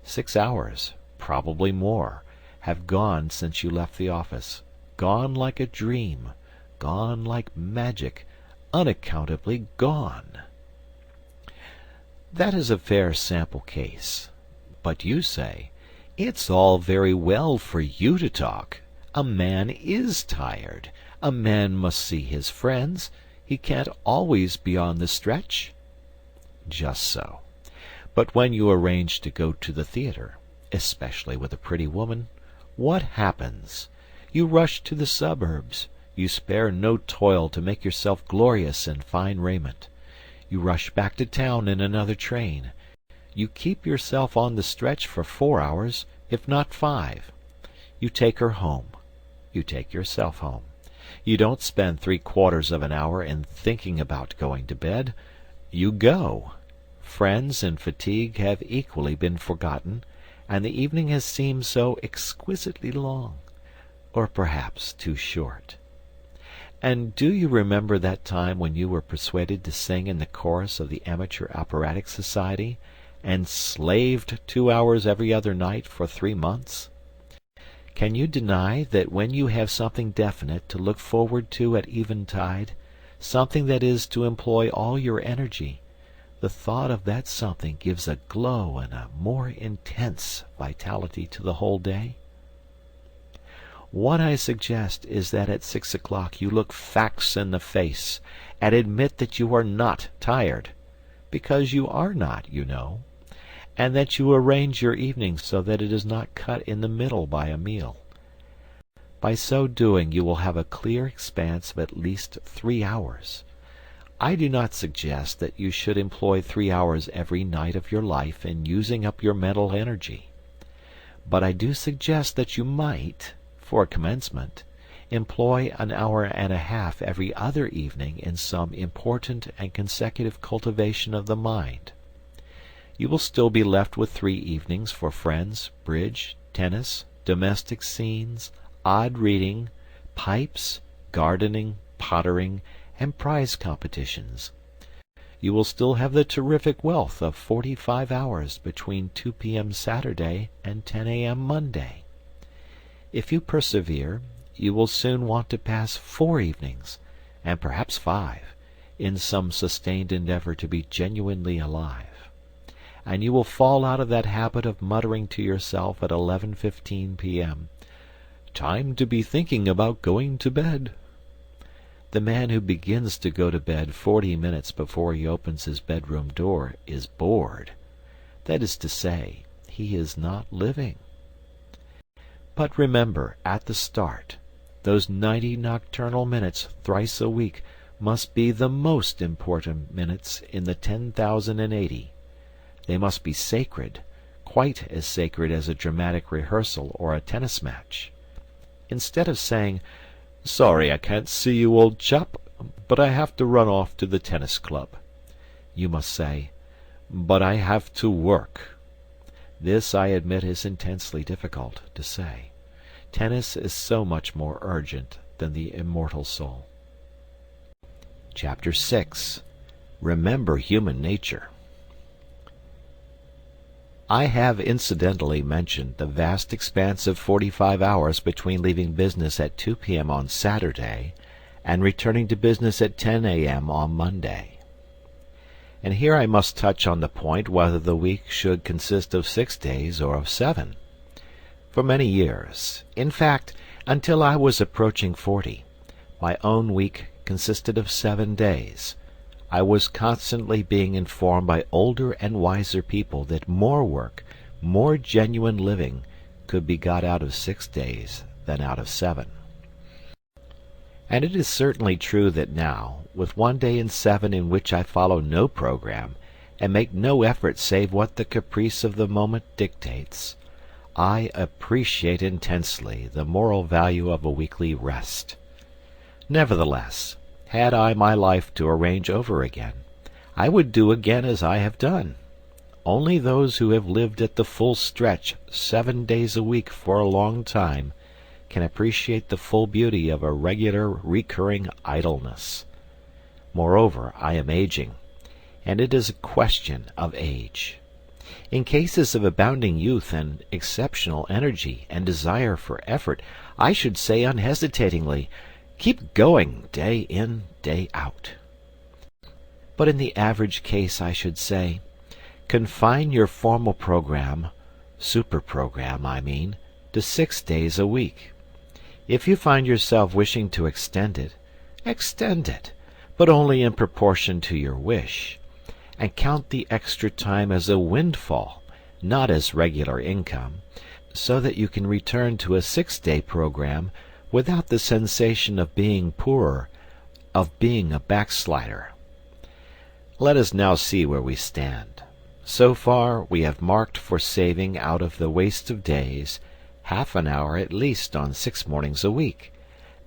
6 hours, probably more, have gone since you left the office, gone like a dream, gone like magic, unaccountably gone. That is a fair sample case. But you say, it's all very well for you to talk. A man is tired. A man must see his friends. He can't always be on the stretch. Just so. But when you arrange to go to the theatre, especially with a pretty woman, what happens? You rush to the suburbs. You spare no toil to make yourself glorious in fine raiment. You rush back to town in another train. You keep yourself on the stretch for 4 hours, if not 5. You take her home. You take yourself home. You don't spend 3/4 of an hour in thinking about going to bed. You go. Friends and fatigue have equally been forgotten, and the evening has seemed so exquisitely long, or perhaps too short. And do you remember that time when you were persuaded to sing in the chorus of the Amateur Operatic Society, and slaved 2 hours every other night for 3 months? Can you deny that when you have something definite to look forward to at eventide, something that is to employ all your energy, the thought of that something gives a glow and a more intense vitality to the whole day? What I suggest is that at 6 o'clock you look facts in the face and admit that you are not tired, because you are not, you know, and that you arrange your evening so that it is not cut in the middle by a meal. By so doing you will have a clear expanse of at least 3 hours. I do not suggest that you should employ 3 hours every night of your life in using up your mental energy, but I do suggest that you might, for commencement, employ an hour and a half every other evening in some important and consecutive cultivation of the mind. You will still be left with 3 evenings for friends, bridge, tennis, domestic scenes, odd reading, pipes, gardening, pottering, and prize competitions. You will still have the terrific wealth of 45 hours between 2 p.m. Saturday and 10 a.m. Monday. If you persevere, you will soon want to pass 4 evenings, and perhaps 5, in some sustained endeavor to be genuinely alive. And you will fall out of that habit of muttering to yourself at 11:15 p.m., "Time to be thinking about going to bed." The man who begins to go to bed 40 minutes before he opens his bedroom door is bored. That is to say, he is not living. But remember, at the start, those 90 nocturnal minutes thrice a week must be the most important minutes in the 10,080. They must be sacred, quite as sacred as a dramatic rehearsal or a tennis match. Instead of saying, "Sorry I can't see you, old chap, but I have to run off to the tennis club," you must say, "But I have to work." This, I admit, is intensely difficult to say. Tennis is so much more urgent than the immortal soul. Chapter 6. Remember Human Nature. I have incidentally mentioned the vast expanse of 45 hours between leaving business at 2 p.m. on Saturday and returning to business at 10 a.m. on Monday. and here I must touch on the point whether the week should consist of 6 days or of 7. For many years, in fact, until I was approaching 40, my own week consisted of 7 days. I was constantly being informed by older and wiser people that more work, more genuine living, could be got out of 6 days than out of 7. And it is certainly true that now, with 1 day in 7 in which I follow no program, and make no effort save what the caprice of the moment dictates, I appreciate intensely the moral value of a weekly rest. Nevertheless, had I my life to arrange over again, I would do again as I have done. Only those who have lived at the full stretch 7 days a week for a long time can appreciate the full beauty of a regular recurring idleness. Moreover, I am aging, and it is a question of age. In cases of abounding youth and exceptional energy and desire for effort, I should say unhesitatingly, keep going day in, day out. But in the average case I should say, confine your formal program, super-program I mean, to 6 days a week. If you find yourself wishing to extend it, but only in proportion to your wish, and count the extra time as a windfall, not as regular income, so that you can return to a 6-day program without the sensation of being poorer, of being a backslider. Let us now see where we stand. So far we have marked for saving out of the waste of days half an hour at least on 6 mornings a week,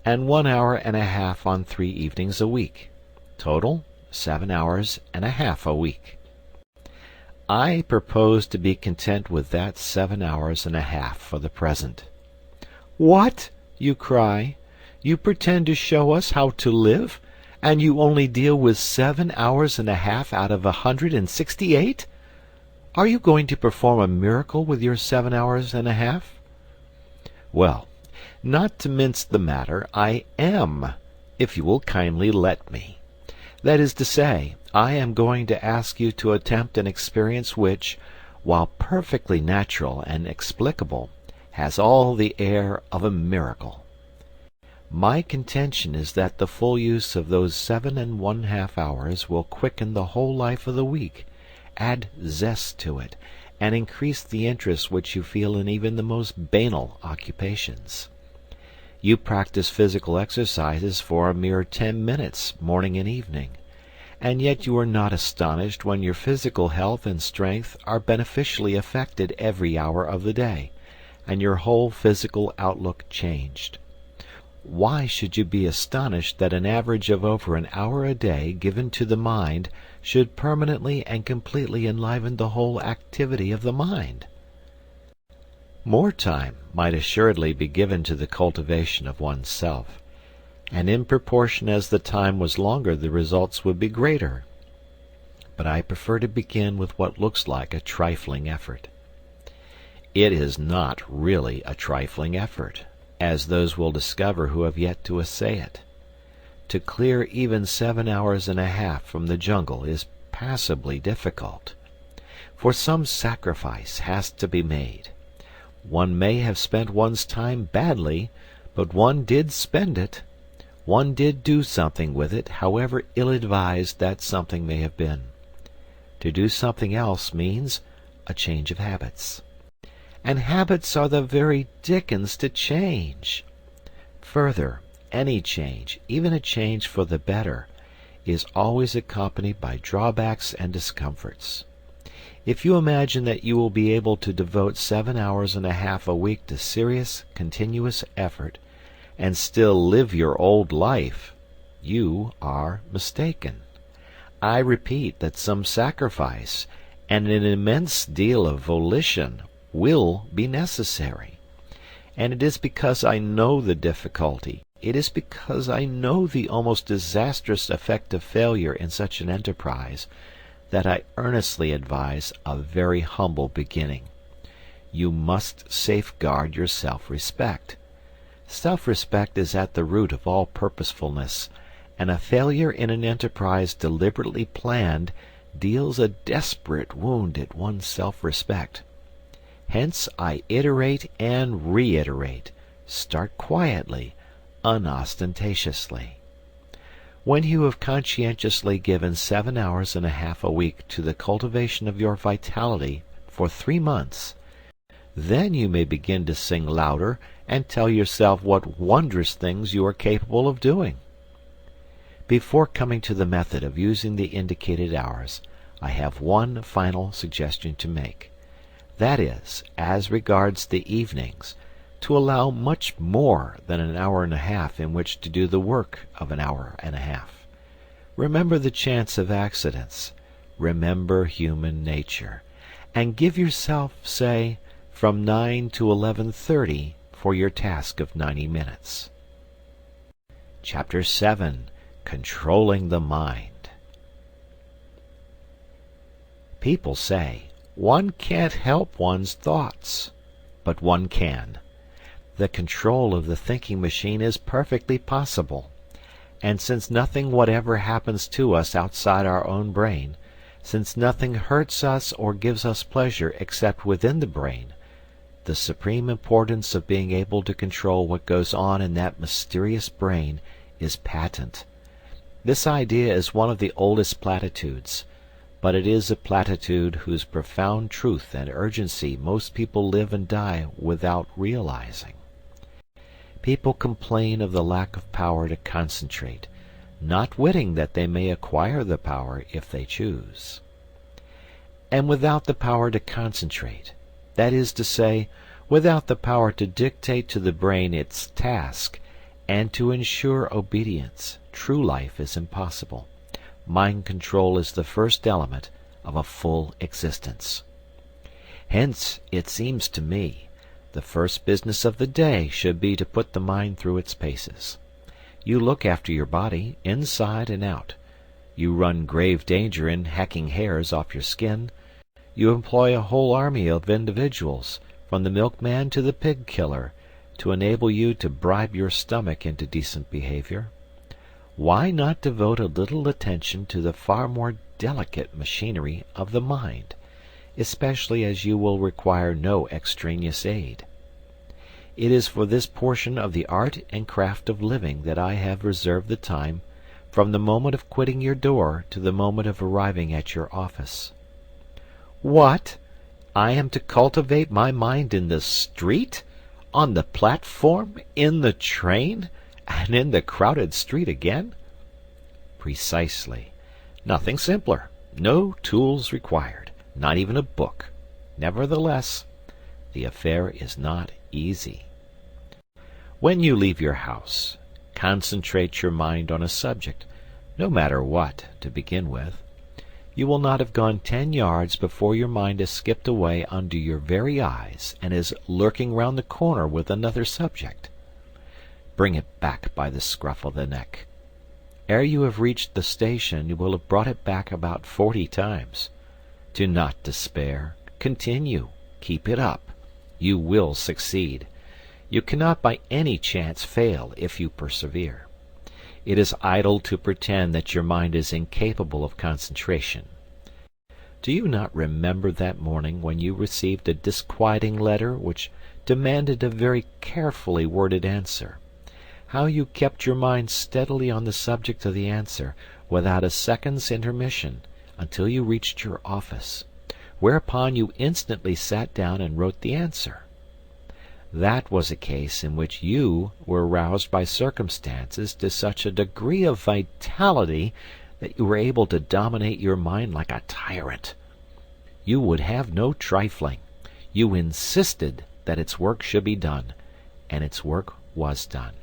and 1 hour and a half on 3 evenings a week. Total, 7 hours and a half a week. I propose to be content with that 7 hours and a half for the present. What? You cry. You pretend to show us how to live, and you only deal with 7 hours and a half out of 168? Are you going to perform a miracle with your 7 hours and a half? Well, not to mince the matter, I am, if you will kindly let me. That is to say, I am going to ask you to attempt an experience which, while perfectly natural and explicable, has all the air of a miracle. My contention is that the full use of those 7½ hours will quicken the whole life of the week, add zest to it, and increase the interest which you feel in even the most banal occupations. You practice physical exercises for a mere 10 minutes, morning and evening, and yet you are not astonished when your physical health and strength are beneficially affected every hour of the day, and your whole physical outlook changed. Why should you be astonished that an average of over an hour a day given to the mind should permanently and completely enliven the whole activity of the mind? More time might assuredly be given to the cultivation of one's self, and in proportion as the time was longer the results would be greater. But I prefer to begin with what looks like a trifling effort. It is not really a trifling effort, as those will discover who have yet to essay it. To clear even 7 hours and a half from the jungle is passably difficult, for some sacrifice has to be made. One may have spent one's time badly, but one did spend it. One did do something with it, however ill-advised that something may have been. To do something else means a change of habits. And habits are the very dickens to change. Further, any change, even a change for the better, is always accompanied by drawbacks and discomforts. If you imagine that you will be able to devote 7 hours and a half a week to serious, continuous effort, and still live your old life, you are mistaken. I repeat that some sacrifice and an immense deal of volition will be necessary. And it is because I know the difficulty, it is because I know the almost disastrous effect of failure in such an enterprise, that I earnestly advise a very humble beginning. You must safeguard your self-respect. Self-respect is at the root of all purposefulness, and a failure in an enterprise deliberately planned deals a desperate wound at one's self-respect. Hence I iterate and reiterate, start quietly, unostentatiously. When you have conscientiously given 7 hours and a half a week to the cultivation of your vitality for 3 months, then you may begin to sing louder and tell yourself what wondrous things you are capable of doing. Before coming to the method of using the indicated hours, I have one final suggestion to make. That is, as regards the evenings, to allow much more than an hour and a half in which to do the work of an hour and a half. Remember the chance of accidents. Remember human nature. And give yourself, say, from 9 to 11:30 for your task of 90 minutes. Chapter 7. Controlling the Mind. People say, one can't help one's thoughts. But one can. The control of the thinking machine is perfectly possible. And since nothing whatever happens to us outside our own brain, since nothing hurts us or gives us pleasure except within the brain, the supreme importance of being able to control what goes on in that mysterious brain is patent. This idea is one of the oldest platitudes, but it is a platitude whose profound truth and urgency most people live and die without realizing. People complain of the lack of power to concentrate, not witting that they may acquire the power if they choose. And without the power to concentrate, that is to say, without the power to dictate to the brain its task and to ensure obedience, true life is impossible. Mind control is the first element of a full existence. Hence, it seems to me, the first business of the day should be to put the mind through its paces. You look after your body, inside and out. You run grave danger in hacking hairs off your skin. You employ a whole army of individuals, from the milkman to the pig killer, to enable you to bribe your stomach into decent behavior. Why not devote a little attention to the far more delicate machinery of the mind, especially as you will require no extraneous aid? It is for this portion of the art and craft of living that I have reserved the time from the moment of quitting your door to the moment of arriving at your office. What? I am to cultivate my mind in the street, on the platform, in the train, and in the crowded street again? Precisely. Nothing simpler. No tools required. Not even a book. Nevertheless, the affair is not easy. When you leave your house, concentrate your mind on a subject, no matter what, to begin with. You will not have gone 10 yards before your mind has skipped away under your very eyes and is lurking round the corner with another subject. Bring it back by the scruff of the neck. Ere you have reached the station, you will have brought it back about 40 times. Do not despair. Continue. Keep it up. You will succeed. You cannot by any chance fail if you persevere. It is idle to pretend that your mind is incapable of concentration. Do you not remember that morning when you received a disquieting letter which demanded a very carefully worded answer? How you kept your mind steadily on the subject of the answer, without a second's intermission, until you reached your office, whereupon you instantly sat down and wrote the answer. That was a case in which you were roused by circumstances to such a degree of vitality that you were able to dominate your mind like a tyrant. You would have no trifling. You insisted that its work should be done, and its work was done.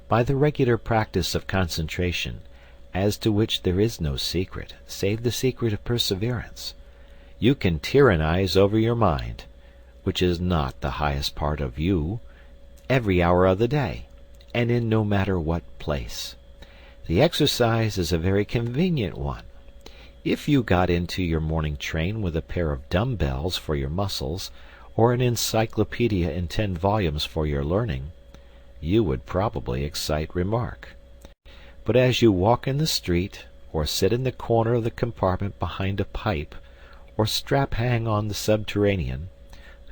By the regular practice of concentration, as to which there is no secret, save the secret of perseverance, you can tyrannize over your mind, which is not the highest part of you, every hour of the day, and in no matter what place. The exercise is a very convenient one. If you got into your morning train with a pair of dumbbells for your muscles, or an encyclopedia in 10 volumes for your learning, you would probably excite remark. But as you walk in the street, or sit in the corner of the compartment behind a pipe, or strap hang on the subterranean,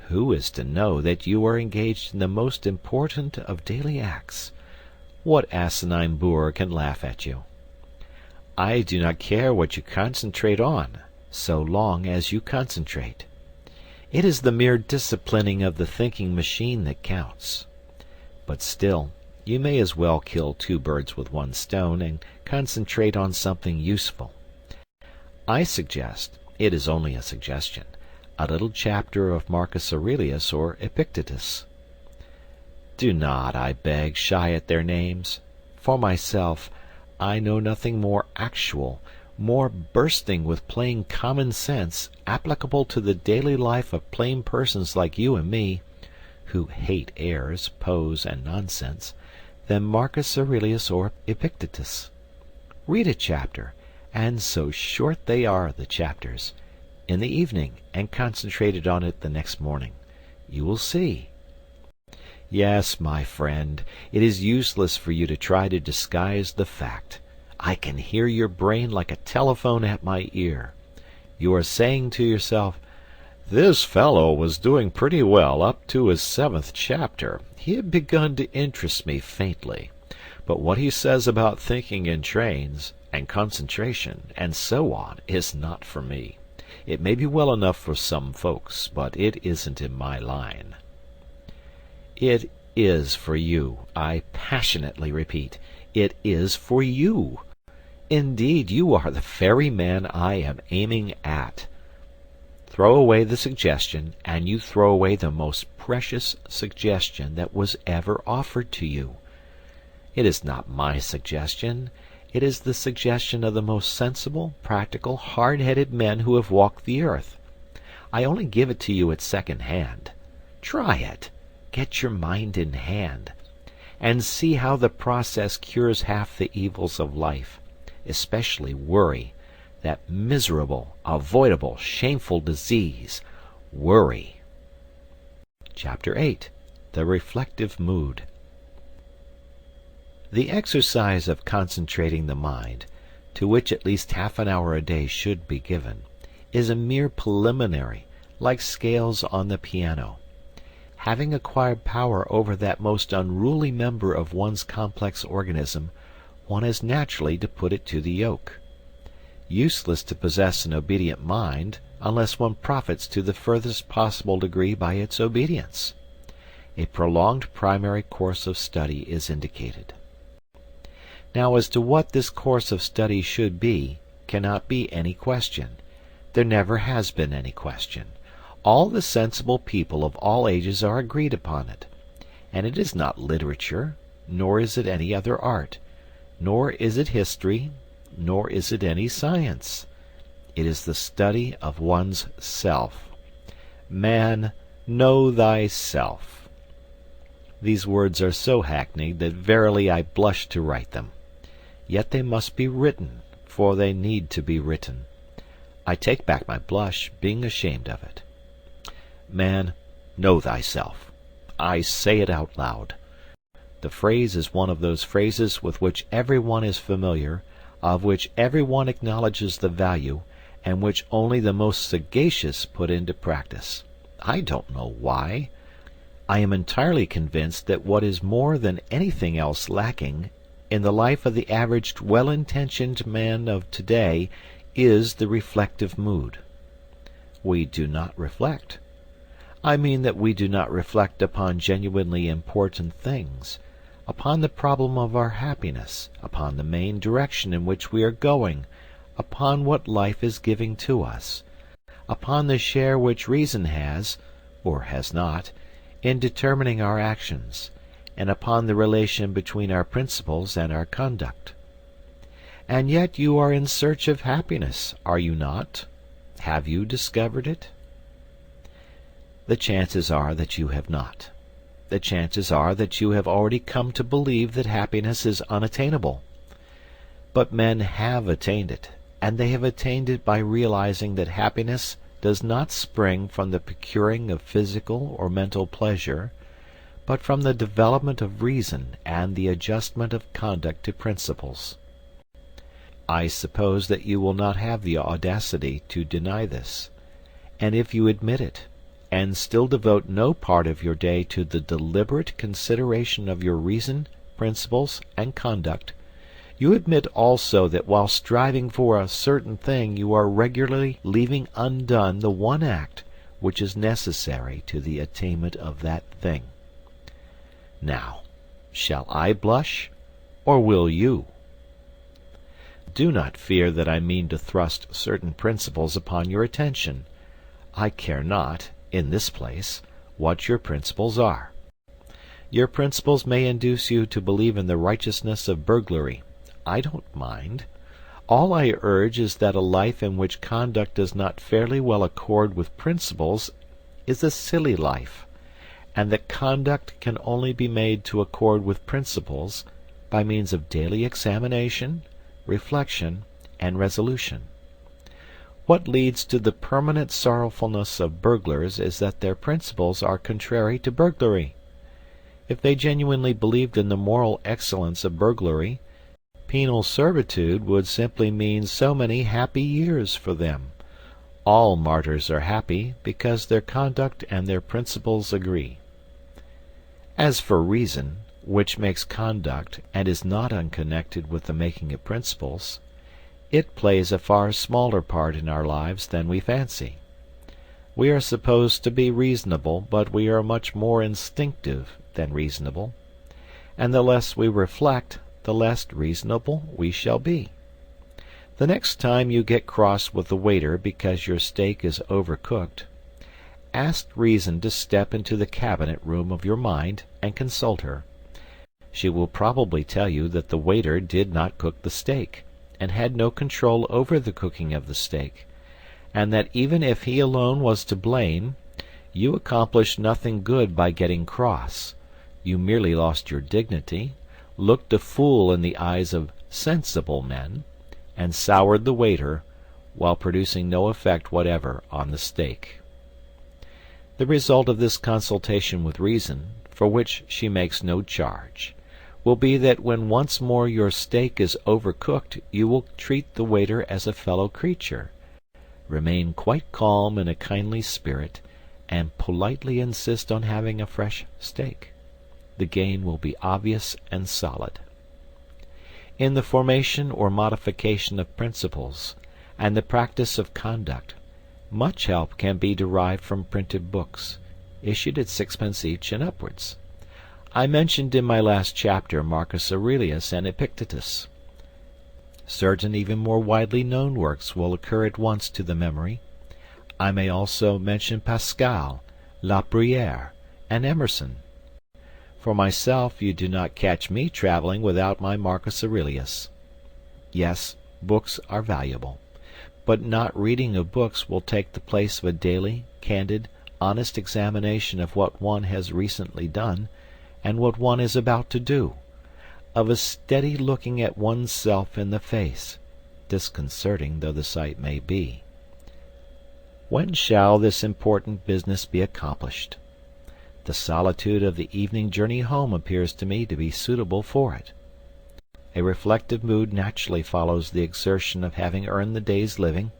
who is to know that you are engaged in the most important of daily acts? What asinine boor can laugh at you? I do not care what you concentrate on, so long as you concentrate. It is the mere disciplining of the thinking machine that counts. But still, you may as well kill two birds with one stone and concentrate on something useful. I suggest, it is only a suggestion, a little chapter of Marcus Aurelius or Epictetus. Do not, I beg, shy at their names. For myself, I know nothing more actual, more bursting with plain common sense, applicable to the daily life of plain persons like you and me, who hate airs, pose, and nonsense, than Marcus Aurelius or Epictetus. Read a chapter, and so short they are, the chapters, in the evening, and concentrated on it the next morning. You will see. Yes, my friend, it is useless for you to try to disguise the fact. I can hear your brain like a telephone at my ear. You are saying to yourself, "This fellow was doing pretty well up to his 7th chapter. He had begun to interest me faintly. But what he says about thinking in trains, and concentration, and so on, is not for me. It may be well enough for some folks, but it isn't in my line." It is for you, I passionately repeat. It is for you. Indeed, you are the very man I am aiming at. Throw away the suggestion, and you throw away the most precious suggestion that was ever offered to you. It is not my suggestion. It is the suggestion of the most sensible, practical, hard-headed men who have walked the earth. I only give it to you at second hand. Try it. Get your mind in hand, and see how the process cures half the evils of life, especially worry, that miserable, avoidable, shameful disease, worry. Chapter 8. The Reflective Mood. The exercise of concentrating the mind, to which at least half an hour a day should be given, is a mere preliminary, like scales on the piano. Having acquired power over that most unruly member of one's complex organism, one has naturally to put it to the yoke. Useless to possess an obedient mind unless one profits to the furthest possible degree by its obedience. A prolonged primary course of study is indicated. Now, as to what this course of study should be, cannot be any question. There never has been any question. All the sensible people of all ages are agreed upon it. And it is not literature, nor is it any other art, nor is it history, nor is it any science. It is the study of one's self. Man, know thyself. These words are so hackneyed that verily I blush to write them. Yet they must be written, for they need to be written. I take back my blush, being ashamed of it. Man, know thyself. I say it out loud. The phrase is one of those phrases with which everyone is familiar, of which everyone acknowledges the value, and which only the most sagacious put into practice. I don't know why. I am entirely convinced that what is more than anything else lacking in the life of the average well-intentioned man of today is the reflective mood. We do not reflect. I mean that we do not reflect upon genuinely important things, upon the problem of our happiness, upon the main direction in which we are going, upon what life is giving to us, upon the share which reason has, or has not, in determining our actions, and upon the relation between our principles and our conduct. And yet you are in search of happiness, are you not? Have you discovered it? The chances are that you have not. The chances are that you have already come to believe that happiness is unattainable. But men have attained it, and they have attained it by realizing that happiness does not spring from the procuring of physical or mental pleasure, but from the development of reason and the adjustment of conduct to principles. I suppose that you will not have the audacity to deny this. And if you admit it, and still devote no part of your day to the deliberate consideration of your reason, principles, and conduct, you admit also that while striving for a certain thing you are regularly leaving undone the one act which is necessary to the attainment of that thing. Now, shall I blush, or will you? Do not fear that I mean to thrust certain principles upon your attention. I care not, in this place, what your principles are. Your principles may induce you to believe in the righteousness of burglary. I don't mind. All I urge is that a life in which conduct does not fairly well accord with principles is a silly life, and that conduct can only be made to accord with principles by means of daily examination, reflection, and resolution. What leads to the permanent sorrowfulness of burglars is that their principles are contrary to burglary. If they genuinely believed in the moral excellence of burglary, penal servitude would simply mean so many happy years for them. All martyrs are happy because their conduct and their principles agree. As for reason, which makes conduct and is not unconnected with the making of principles, it plays a far smaller part in our lives than we fancy. We are supposed to be reasonable, but we are much more instinctive than reasonable, and the less we reflect, the less reasonable we shall be. The next time you get cross with the waiter because your steak is overcooked, ask reason to step into the cabinet room of your mind and consult her. She will probably tell you that the waiter did not cook the steak, and had no control over the cooking of the steak, and that even if he alone was to blame, you accomplished nothing good by getting cross. You merely lost your dignity, looked a fool in the eyes of sensible men, and soured the waiter, while producing no effect whatever on the steak. The result of this consultation with reason, for which she makes no charge, will be that when once more your steak is overcooked, you will treat the waiter as a fellow creature, remain quite calm in a kindly spirit, and politely insist on having a fresh steak. The gain will be obvious and solid. In the formation or modification of principles, and the practice of conduct, much help can be derived from printed books, issued at 6d. each and upwards. I mentioned in my last chapter Marcus Aurelius and Epictetus. Certain even more widely known works will occur at once to the memory. I may also mention Pascal, La Bruyère, and Emerson. For myself, you do not catch me traveling without my Marcus Aurelius. Yes, books are valuable, but not reading of books will take the place of a daily, candid, honest examination of what one has recently done, and what one is about to do, of a steady looking at one's self in the face, disconcerting though the sight may be. When shall this important business be accomplished? The solitude of the evening journey home appears to me to be suitable for it. A reflective mood naturally follows the exertion of having earned the day's living.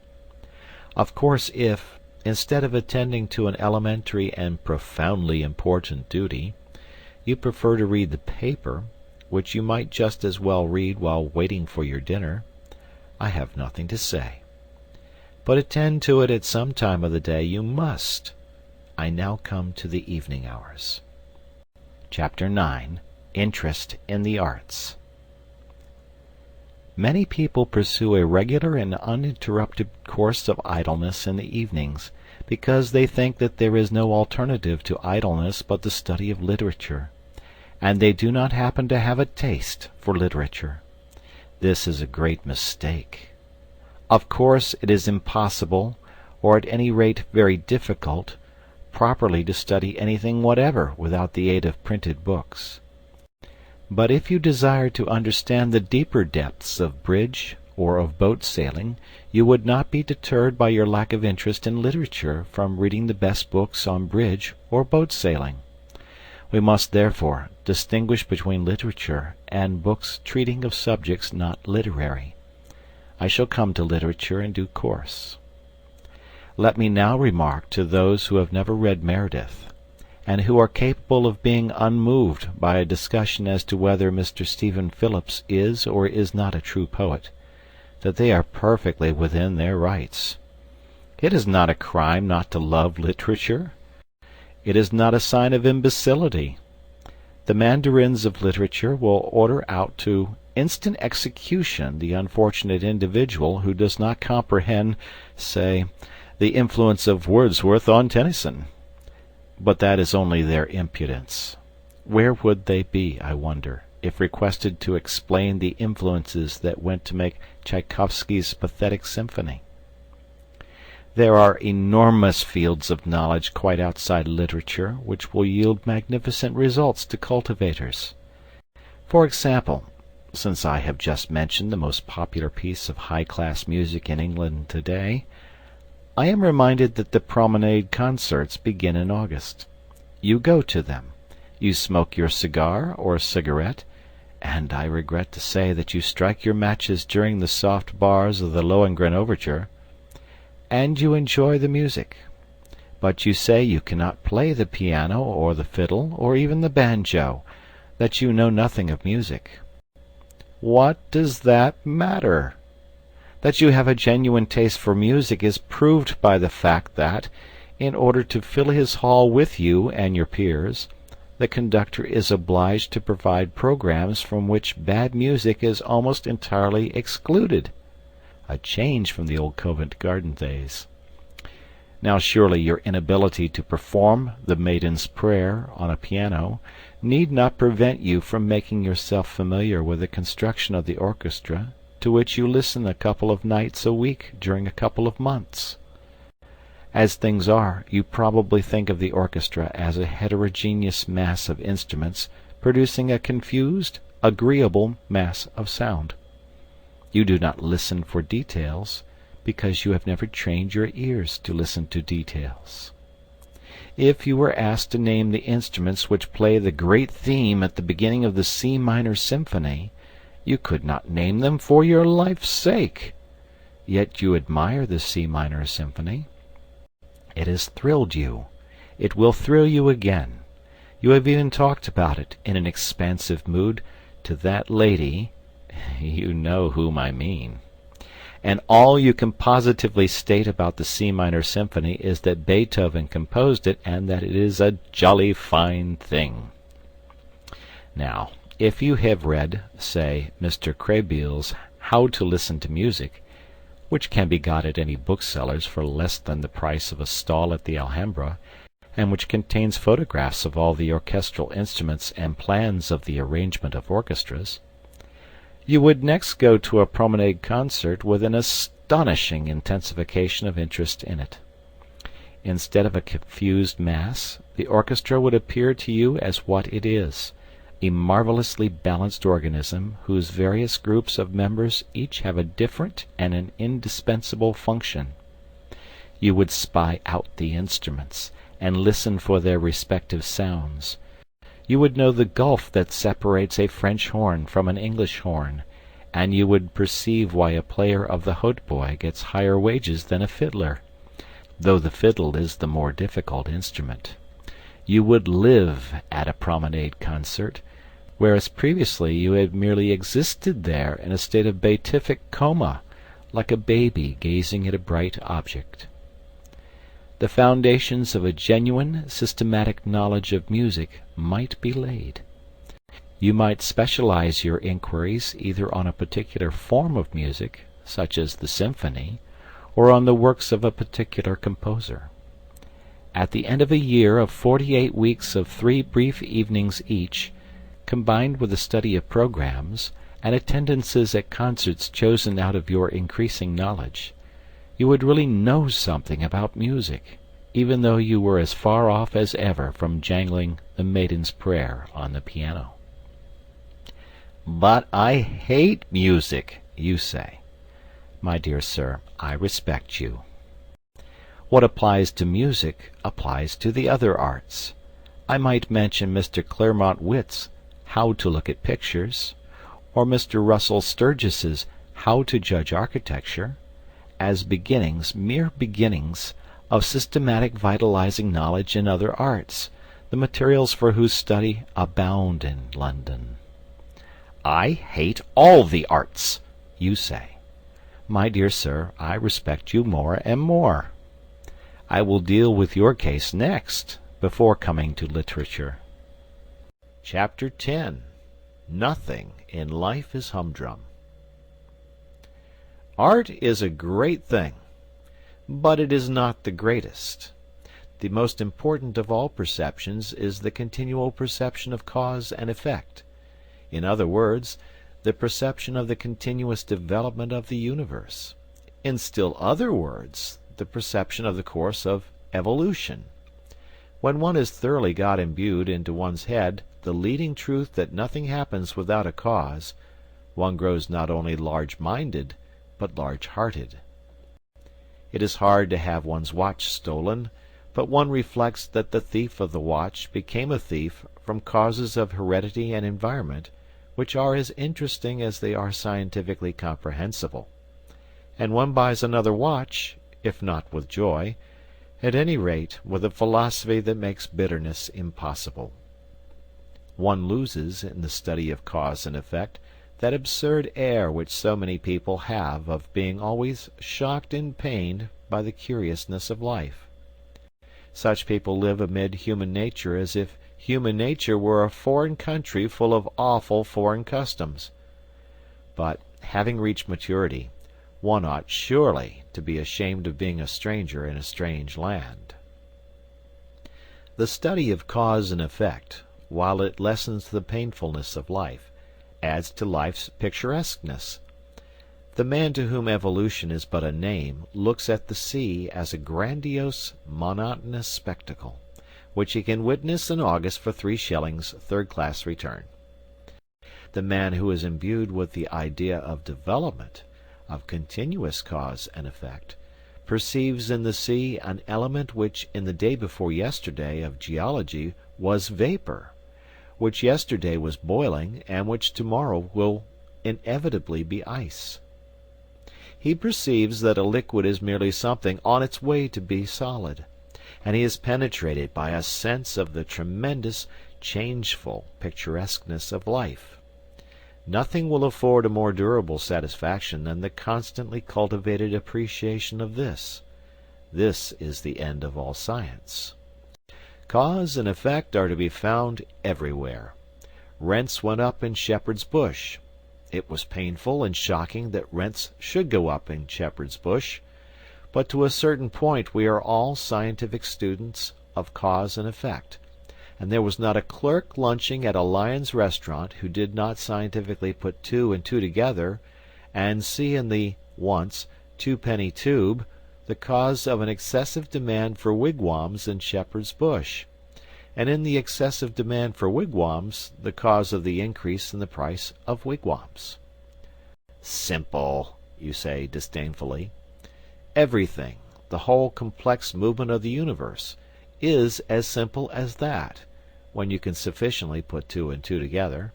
Of course, if, instead of attending to an elementary and profoundly important duty, you prefer to read the paper, which you might just as well read while waiting for your dinner, I have nothing to say. But attend to it at some time of the day you must. I now come to the evening hours. Chapter 9. Interest in the Arts. Many people pursue a regular and uninterrupted course of idleness in the evenings, because they think that there is no alternative to idleness but the study of literature, and they do not happen to have a taste for literature. This is a great mistake. Of course it is impossible, or at any rate very difficult, properly to study anything whatever without the aid of printed books. But if you desire to understand the deeper depths of bridge or of boat sailing, you would not be deterred by your lack of interest in literature from reading the best books on bridge or boat sailing. We must therefore distinguish between literature and books treating of subjects not literary. I shall come to literature in due course. Let me now remark to those who have never read Meredith, and who are capable of being unmoved by a discussion as to whether Mr. Stephen Phillips is or is not a true poet, that they are perfectly within their rights. It is not a crime not to love literature. It is not a sign of imbecility. The mandarins of literature will order out to instant execution the unfortunate individual who does not comprehend, say, the influence of Wordsworth on Tennyson. But that is only their impudence. Where would they be, I wonder, if requested to explain the influences that went to make Tchaikovsky's pathetic symphony? There are enormous fields of knowledge quite outside literature which will yield magnificent results to cultivators. For example, since I have just mentioned the most popular piece of high-class music in England today, I am reminded that the promenade concerts begin in August. You go to them. You smoke your cigar or cigarette, and I regret to say that you strike your matches during the soft bars of the Lohengrin Overture, and you enjoy the music. But you say you cannot play the piano or the fiddle or even the banjo, that you know nothing of music. What does that matter? That you have a genuine taste for music is proved by the fact that, in order to fill his hall with you and your peers, the conductor is obliged to provide programs from which bad music is almost entirely excluded. A change from the old Covent Garden days. Now surely your inability to perform the Maiden's Prayer on a piano need not prevent you from making yourself familiar with the construction of the orchestra, to which you listen a couple of nights a week during a couple of months. As things are, you probably think of the orchestra as a heterogeneous mass of instruments producing a confused, agreeable mass of sound. You do not listen for details, because you have never trained your ears to listen to details. If you were asked to name the instruments which play the great theme at the beginning of the C minor symphony, you could not name them for your life's sake. Yet you admire the C minor symphony. It has thrilled you. It will thrill you again. You have even talked about it, in an expansive mood, to that lady. You know whom I mean. And all you can positively state about the C minor symphony is that Beethoven composed it and that it is a jolly fine thing. Now, if you have read, say, Mr. Krehbiel's How to Listen to Music, which can be got at any bookseller's for less than the price of a stall at the Alhambra, and which contains photographs of all the orchestral instruments and plans of the arrangement of orchestras, you would next go to a promenade concert with an astonishing intensification of interest in it. Instead of a confused mass, the orchestra would appear to you as what it is, a marvelously balanced organism whose various groups of members each have a different and an indispensable function. You would spy out the instruments, and listen for their respective sounds. You would know the gulf that separates a French horn from an English horn, and you would perceive why a player of the hautboy gets higher wages than a fiddler, though the fiddle is the more difficult instrument. You would live at a promenade concert, whereas previously you had merely existed there in a state of beatific coma, like a baby gazing at a bright object. The foundations of a genuine, systematic knowledge of music might be laid. You might specialize your inquiries either on a particular form of music, such as the symphony, or on the works of a particular composer. At the end of a year of 48 weeks of 3 brief evenings each, combined with the study of programs, and attendances at concerts chosen out of your increasing knowledge, you would really know something about music, even though you were as far off as ever from jangling the Maiden's Prayer on the piano. But I hate music, you say. My dear sir, I respect you. What applies to music applies to the other arts. I might mention Mr. Claremont Witt's How to Look at Pictures, or Mr. Russell Sturgis's how to judge architecture, as beginnings, mere beginnings, of systematic vitalizing knowledge in other arts, the materials for whose study abound in London. I hate all the arts, you say. My dear sir, I respect you more and more. I will deal with your case next, before coming to literature. Chapter 10. Nothing in life is humdrum. Art is a great thing, but it is not the greatest. The most important of all perceptions is the continual perception of cause and effect. In other words, the perception of the continuous development of the universe. In still other words, the perception of the course of evolution. When one has thoroughly got imbued into one's head the leading truth that nothing happens without a cause, one grows not only large-minded, but large-hearted. It is hard to have one's watch stolen, but one reflects that the thief of the watch became a thief from causes of heredity and environment, which are as interesting as they are scientifically comprehensible. And one buys another watch, if not with joy, at any rate with a philosophy that makes bitterness impossible. One loses, in the study of cause and effect, that absurd air which so many people have of being always shocked and pained by the curiousness of life. Such people live amid human nature as if human nature were a foreign country full of awful foreign customs. But, having reached maturity, one ought surely to be ashamed of being a stranger in a strange land. The study of cause and effect, while it lessens the painfulness of life, adds to life's picturesqueness. The man to whom evolution is but a name looks at the sea as a grandiose, monotonous spectacle, which he can witness in August for 3 shillings third-class return. The man who is imbued with the idea of development, of continuous cause and effect, perceives in the sea an element which in the day before yesterday of geology was vapor, which yesterday was boiling, and which tomorrow will inevitably be ice. He perceives that a liquid is merely something on its way to be solid, and he is penetrated by a sense of the tremendous, changeful picturesqueness of life. Nothing will afford a more durable satisfaction than the constantly cultivated appreciation of this. This is the end of all science. Cause and effect are to be found everywhere. Rents went up in Shepherd's Bush. It was painful and shocking that rents should go up in Shepherd's Bush, but to a certain point we are all scientific students of cause and effect, and there was not a clerk lunching at a Lyons restaurant who did not scientifically put 2 and 2 together and see in the once twopenny tube the cause of an excessive demand for wigwams in Shepherd's Bush, and in the excessive demand for wigwams the cause of the increase in the price of wigwams. Simple, you say disdainfully. Everything, the whole complex movement of the universe, is as simple as that, when you can sufficiently put 2 and 2 together.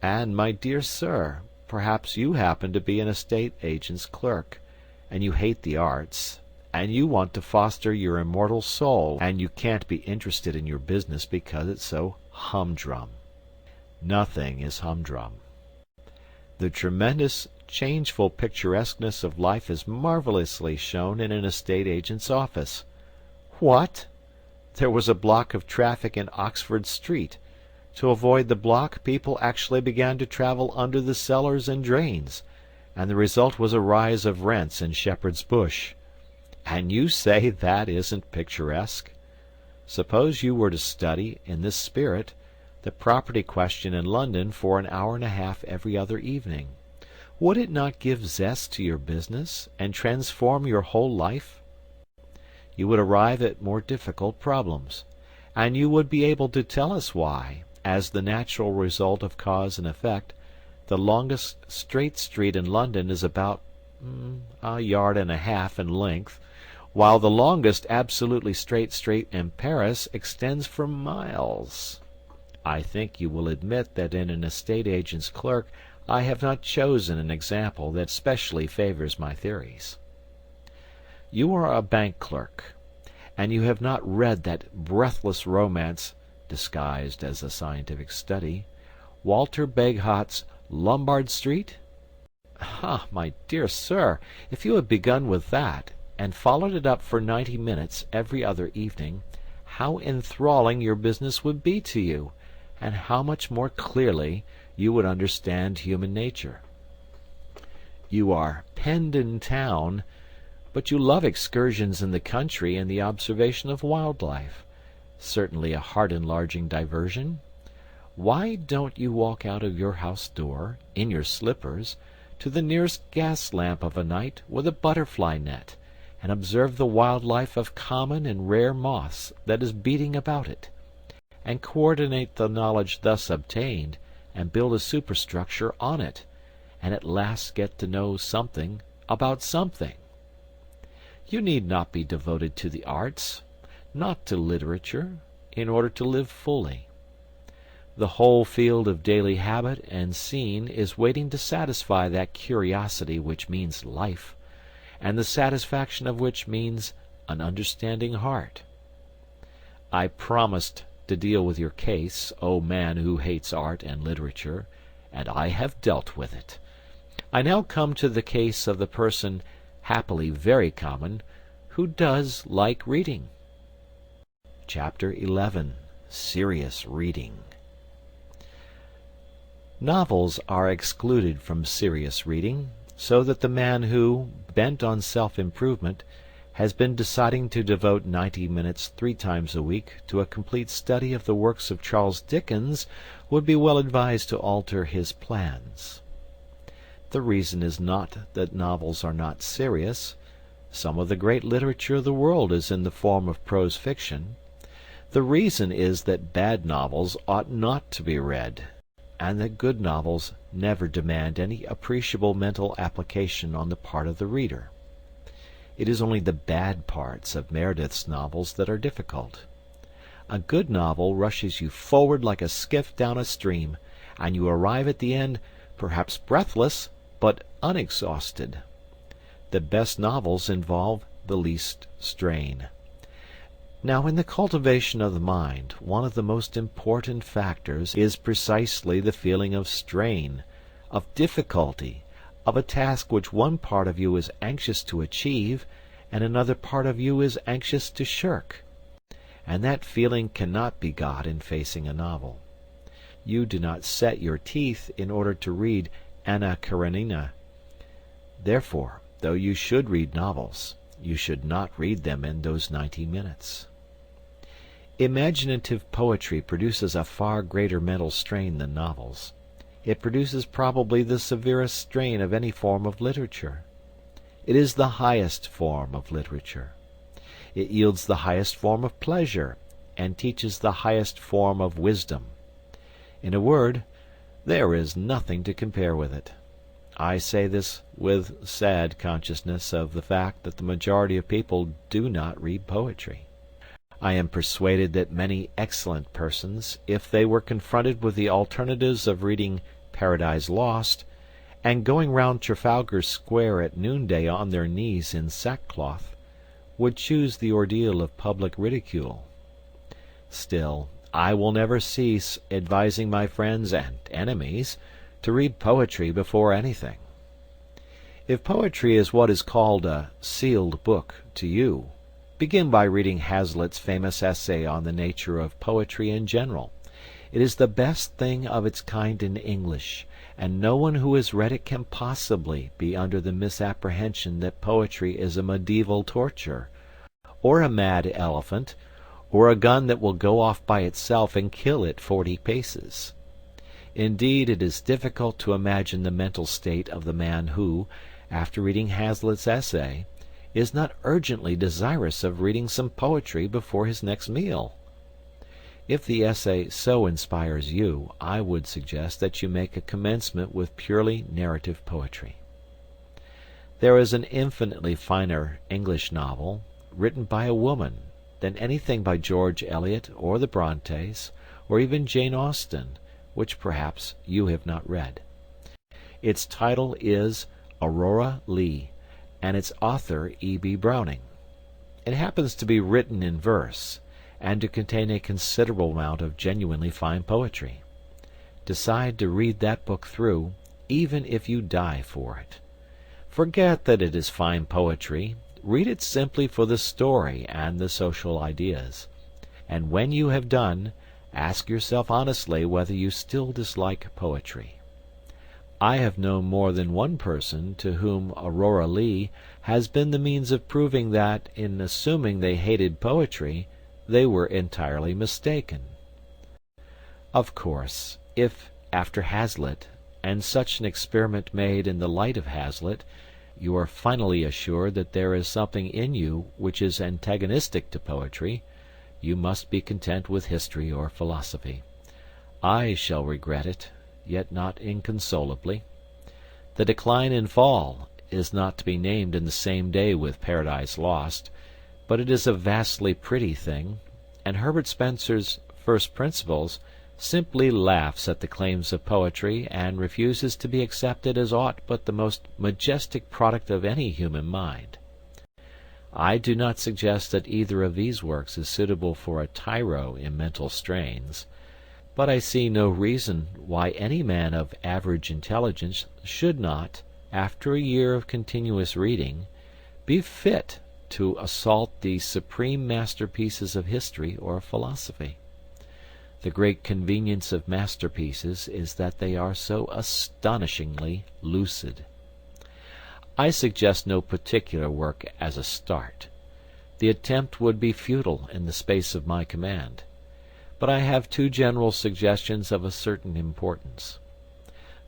And, my dear sir, perhaps you happen to be an estate agent's clerk, and you hate the arts, and you want to foster your immortal soul, and you can't be interested in your business because it's so humdrum. Nothing is humdrum. The tremendous, changeful picturesqueness of life is marvelously shown in an estate agent's office. What? There was a block of traffic in Oxford Street. To avoid the block, people actually began to travel under the cellars and drains, and the result was a rise of rents in Shepherd's Bush. And you say that isn't picturesque? Suppose you were to study, in this spirit, the property question in London for an hour and a half every other evening. Would it not give zest to your business, and transform your whole life? You would arrive at more difficult problems, and you would be able to tell us why, as the natural result of cause and effect, the longest straight street in London is about a yard and a half in length, while the longest absolutely straight street in Paris extends for miles. I think you will admit that in an estate agent's clerk I have not chosen an example that specially favors my theories. You are a bank clerk, and you have not read that breathless romance, disguised as a scientific study, Walter Bagehot's Lombard Street? Ah, my dear sir, if you had begun with that, and followed it up for 90 minutes every other evening, how enthralling your business would be to you, and how much more clearly you would understand human nature. You are penned in town, but you love excursions in the country and the observation of wild life. Certainly a heart-enlarging diversion. Why don't you walk out of your house door, in your slippers, to the nearest gas lamp of a night with a butterfly net, and observe the wild life of common and rare moths that is beating about it, and coordinate the knowledge thus obtained, and build a superstructure on it, and at last get to know something about something? You need not be devoted to the arts, not to literature, in order to live fully. The whole field of daily habit and scene is waiting to satisfy that curiosity which means life, and the satisfaction of which means an understanding heart. I promised to deal with your case, O man who hates art and literature, and I have dealt with it. I now come to the case of the person, happily very common, who does like reading. Chapter 11. Serious Reading. Novels are excluded from serious reading, so that the man who, bent on self-improvement, has been deciding to devote 90 minutes 3 times a week to a complete study of the works of Charles Dickens would be well advised to alter his plans. The reason is not that novels are not serious. Some of the great literature of the world is in the form of prose fiction. The reason is that bad novels ought not to be read, and that good novels never demand any appreciable mental application on the part of the reader. It is only the bad parts of Meredith's novels that are difficult. A good novel rushes you forward like a skiff down a stream, and you arrive at the end, perhaps breathless, but unexhausted. The best novels involve the least strain. Now, in the cultivation of the mind, one of the most important factors is precisely the feeling of strain, of difficulty, of a task which one part of you is anxious to achieve, and another part of you is anxious to shirk. And that feeling cannot be got in facing a novel. You do not set your teeth in order to read Anna Karenina. Therefore, though you should read novels, you should not read them in those 90 minutes. Imaginative poetry produces a far greater mental strain than novels. It produces probably the severest strain of any form of literature. It is the highest form of literature. It yields the highest form of pleasure, and teaches the highest form of wisdom. In a word, there is nothing to compare with it. I say this with sad consciousness of the fact that the majority of people do not read poetry. I am persuaded that many excellent persons, if they were confronted with the alternatives of reading Paradise Lost, and going round Trafalgar Square at noonday on their knees in sackcloth, would choose the ordeal of public ridicule. Still, I will never cease advising my friends and enemies to read poetry before anything. If poetry is what is called a sealed book to you, begin by reading Hazlitt's famous essay on the nature of poetry in general. It is the best thing of its kind in English, and no one who has read it can possibly be under the misapprehension that poetry is a medieval torture, or a mad elephant, or a gun that will go off by itself and kill at 40 paces. Indeed, it is difficult to imagine the mental state of the man who, after reading Hazlitt's essay, is not urgently desirous of reading some poetry before his next meal. If the essay so inspires you, I would suggest that you make a commencement with purely narrative poetry. There is an infinitely finer English novel, written by a woman, than anything by George Eliot or the Brontes, or even Jane Austen, which perhaps you have not read. Its title is Aurora Leigh, and its author E.B. Browning. It happens to be written in verse, and to contain a considerable amount of genuinely fine poetry. Decide to read that book through, even if you die for it. Forget that it is fine poetry. Read it simply for the story and the social ideas. And when you have done, ask yourself honestly whether you still dislike poetry. I have known more than one person to whom Aurora Leigh has been the means of proving that, in assuming they hated poetry, they were entirely mistaken. Of course, if, after Hazlitt, and such an experiment made in the light of Hazlitt, you are finally assured that there is something in you which is antagonistic to poetry, you must be content with history or philosophy. I shall regret it, yet not inconsolably. The Decline and Fall is not to be named in the same day with Paradise Lost, but it is a vastly pretty thing, and Herbert Spencer's First Principles simply laughs at the claims of poetry and refuses to be accepted as aught but the most majestic product of any human mind. I do not suggest that either of these works is suitable for a tyro in mental strains, but I see no reason why any man of average intelligence should not, after a year of continuous reading, be fit to assault the supreme masterpieces of history or philosophy. The great convenience of masterpieces is that they are so astonishingly lucid. I suggest no particular work as a start. The attempt would be futile in the space of my command. But I have two general suggestions of a certain importance.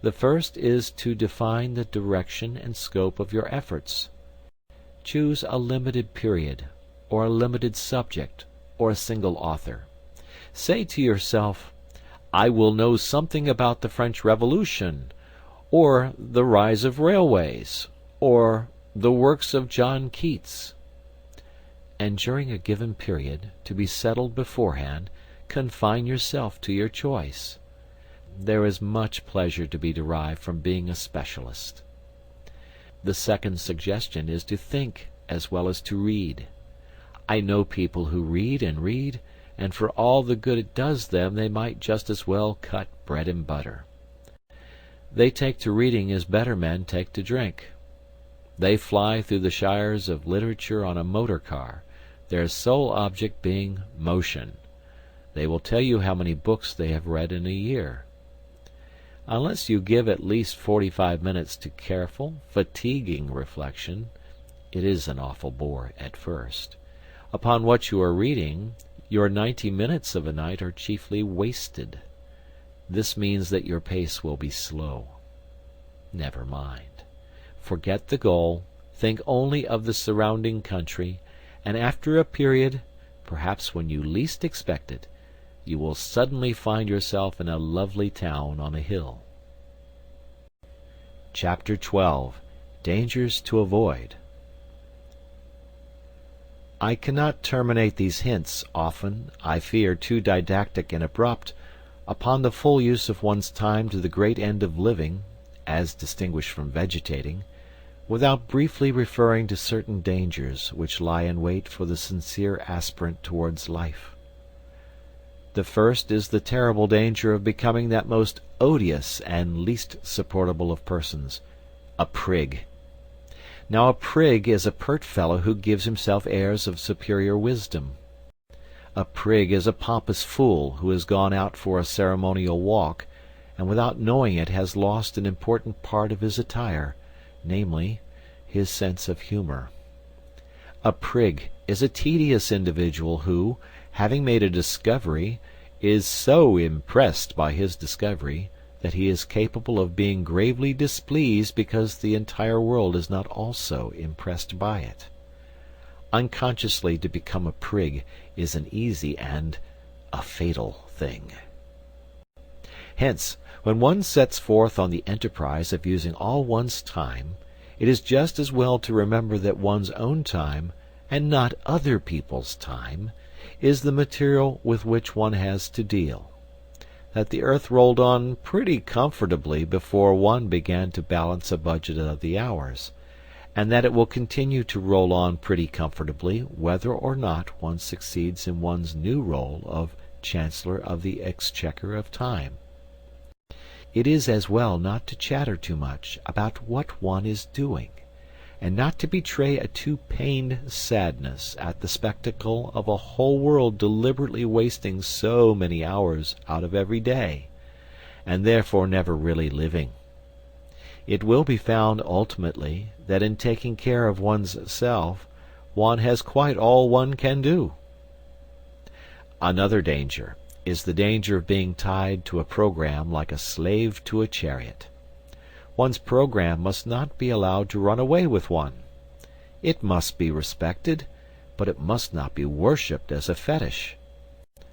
The first is to define the direction and scope of your efforts. Choose a limited period, or a limited subject, or a single author. Say to yourself, I will know something about the French Revolution, or the rise of railways, or the works of John Keats. And during a given period, to be settled beforehand, confine yourself to your choice. There is much pleasure to be derived from being a specialist. The second suggestion is to think as well as to read. I know people who read, and for all the good it does them they might just as well cut bread and butter. They take to reading as better men take to drink. They fly through the shires of literature on a motor car, their sole object being motion. They will tell you how many books they have read in a year. Unless you give at least 45 minutes to careful, fatiguing reflection, it is an awful bore at first, upon what you are reading, your 90 minutes of a night are chiefly wasted. This means that your pace will be slow. Never mind. Forget the goal, think only of the surrounding country, and after a period, perhaps when you least expect it, you will suddenly find yourself in a lovely town on a hill. Chapter 12. Dangers to Avoid. I cannot terminate these hints, often, I fear, too didactic and abrupt, upon the full use of one's time to the great end of living, as distinguished from vegetating, without briefly referring to certain dangers which lie in wait for the sincere aspirant towards life. The first is the terrible danger of becoming that most odious and least supportable of persons, a prig. Now a prig is a pert fellow who gives himself airs of superior wisdom. A prig is a pompous fool who has gone out for a ceremonial walk, and without knowing it has lost an important part of his attire, namely, his sense of humor. A prig is a tedious individual who, having made a discovery, is so impressed by his discovery that he is capable of being gravely displeased because the entire world is not also impressed by it. Unconsciously to become a prig is an easy and a fatal thing. Hence, when one sets forth on the enterprise of using all one's time, it is just as well to remember that one's own time, and not other people's time, is the material with which one has to deal. that the earth rolled on pretty comfortably before one began to balance a budget of the hours, and that it will continue to roll on pretty comfortably whether or not one succeeds in one's new role of Chancellor of the Exchequer of Time. It is as well not to chatter too much about what one is doing, and not to betray a too pained sadness at the spectacle of a whole world deliberately wasting so many hours out of every day, and therefore never really living. It will be found ultimately that in taking care of one's self one has quite all one can do. Another danger is the danger of being tied to a program like a slave to a chariot. One's program must not be allowed to run away with one. It must be respected, but it must not be worshipped as a fetish.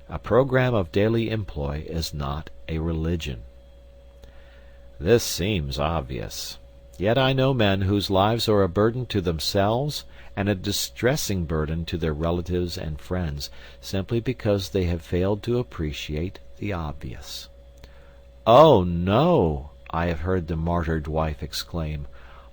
A program of daily employ is not a religion. This seems obvious. Yet I know men whose lives are a burden to themselves and a distressing burden to their relatives and friends, simply because they have failed to appreciate the obvious. "Oh, no!" I have heard the martyred wife exclaim.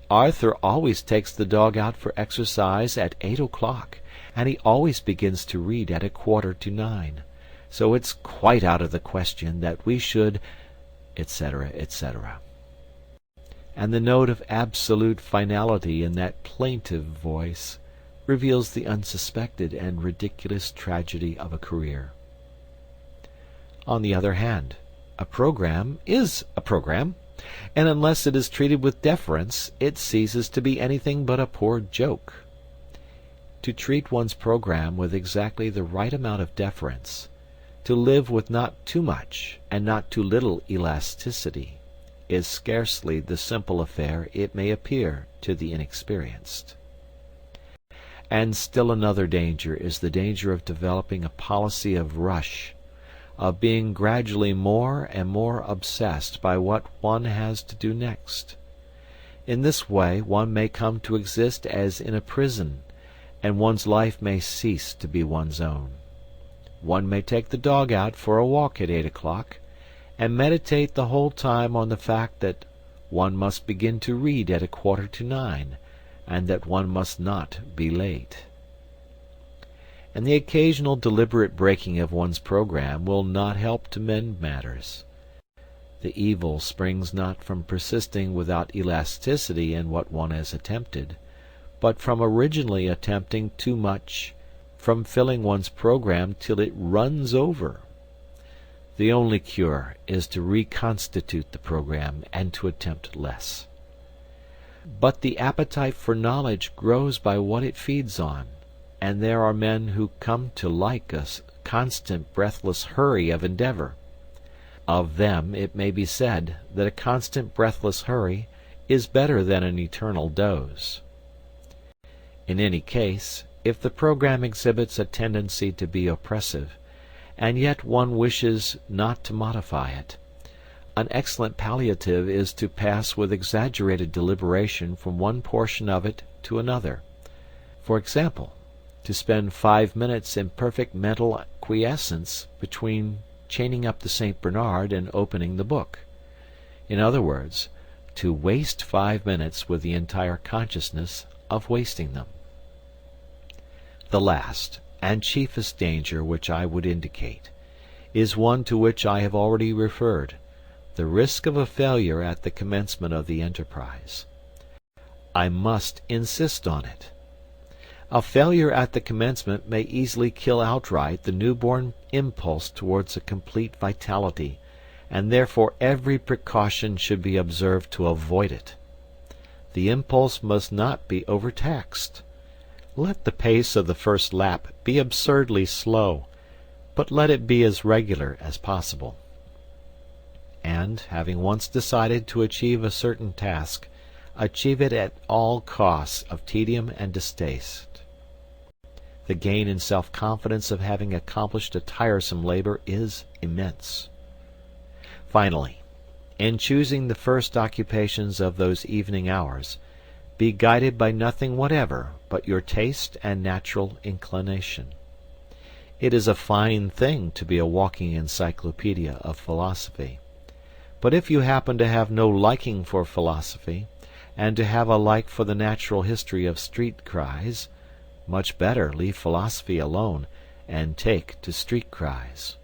"Arthur always takes the dog out for exercise at 8 o'clock, and he always begins to read at 8:45. So it's quite out of the question that we should," etc., etc. And the note of absolute finality in that plaintive voice reveals the unsuspected and ridiculous tragedy of a career. On the other hand, a program is a program, and unless it is treated with deference, it ceases to be anything but a poor joke. To treat one's program with exactly the right amount of deference, to live with not too much and not too little elasticity, is scarcely the simple affair it may appear to the inexperienced. And still another danger is the danger of developing a policy of rush, of being gradually more and more obsessed by what one has to do next. In this way one may come to exist as in a prison, and one's life may cease to be one's own. One may take the dog out for a walk at 8 o'clock, and meditate the whole time on the fact that one must begin to read at 8:45, and that one must not be late. And the occasional deliberate breaking of one's program will not help to mend matters. The evil springs not from persisting without elasticity in what one has attempted, but from originally attempting too much, from filling one's program till it runs over. The only cure is to reconstitute the program and to attempt less. But the appetite for knowledge grows by what it feeds on, and there are men who come to like a constant breathless hurry of endeavor. Of them it may be said that a constant breathless hurry is better than an eternal doze. In any case, if the program exhibits a tendency to be oppressive, and yet one wishes not to modify it, an excellent palliative is to pass with exaggerated deliberation from one portion of it to another. For example, to spend 5 minutes in perfect mental quiescence between chaining up the St. Bernard and opening the book. In other words, to waste 5 minutes with the entire consciousness of wasting them. The last and chiefest danger which I would indicate is one to which I have already referred, the risk of a failure at the commencement of the enterprise. I must insist on it. A failure at the commencement may easily kill outright the newborn impulse towards a complete vitality, and therefore every precaution should be observed to avoid it. The impulse must not be overtaxed. Let the pace of the first lap be absurdly slow, but let it be as regular as possible. And, having once decided to achieve a certain task, achieve it at all costs of tedium and distaste. The gain in self-confidence of having accomplished a tiresome labor is immense. Finally, in choosing the first occupations of those evening hours, be guided by nothing whatever but your taste and natural inclination. It is a fine thing to be a walking encyclopedia of philosophy. But if you happen to have no liking for philosophy, and to have a like for the natural history of street cries, much better leave philosophy alone and take to street cries.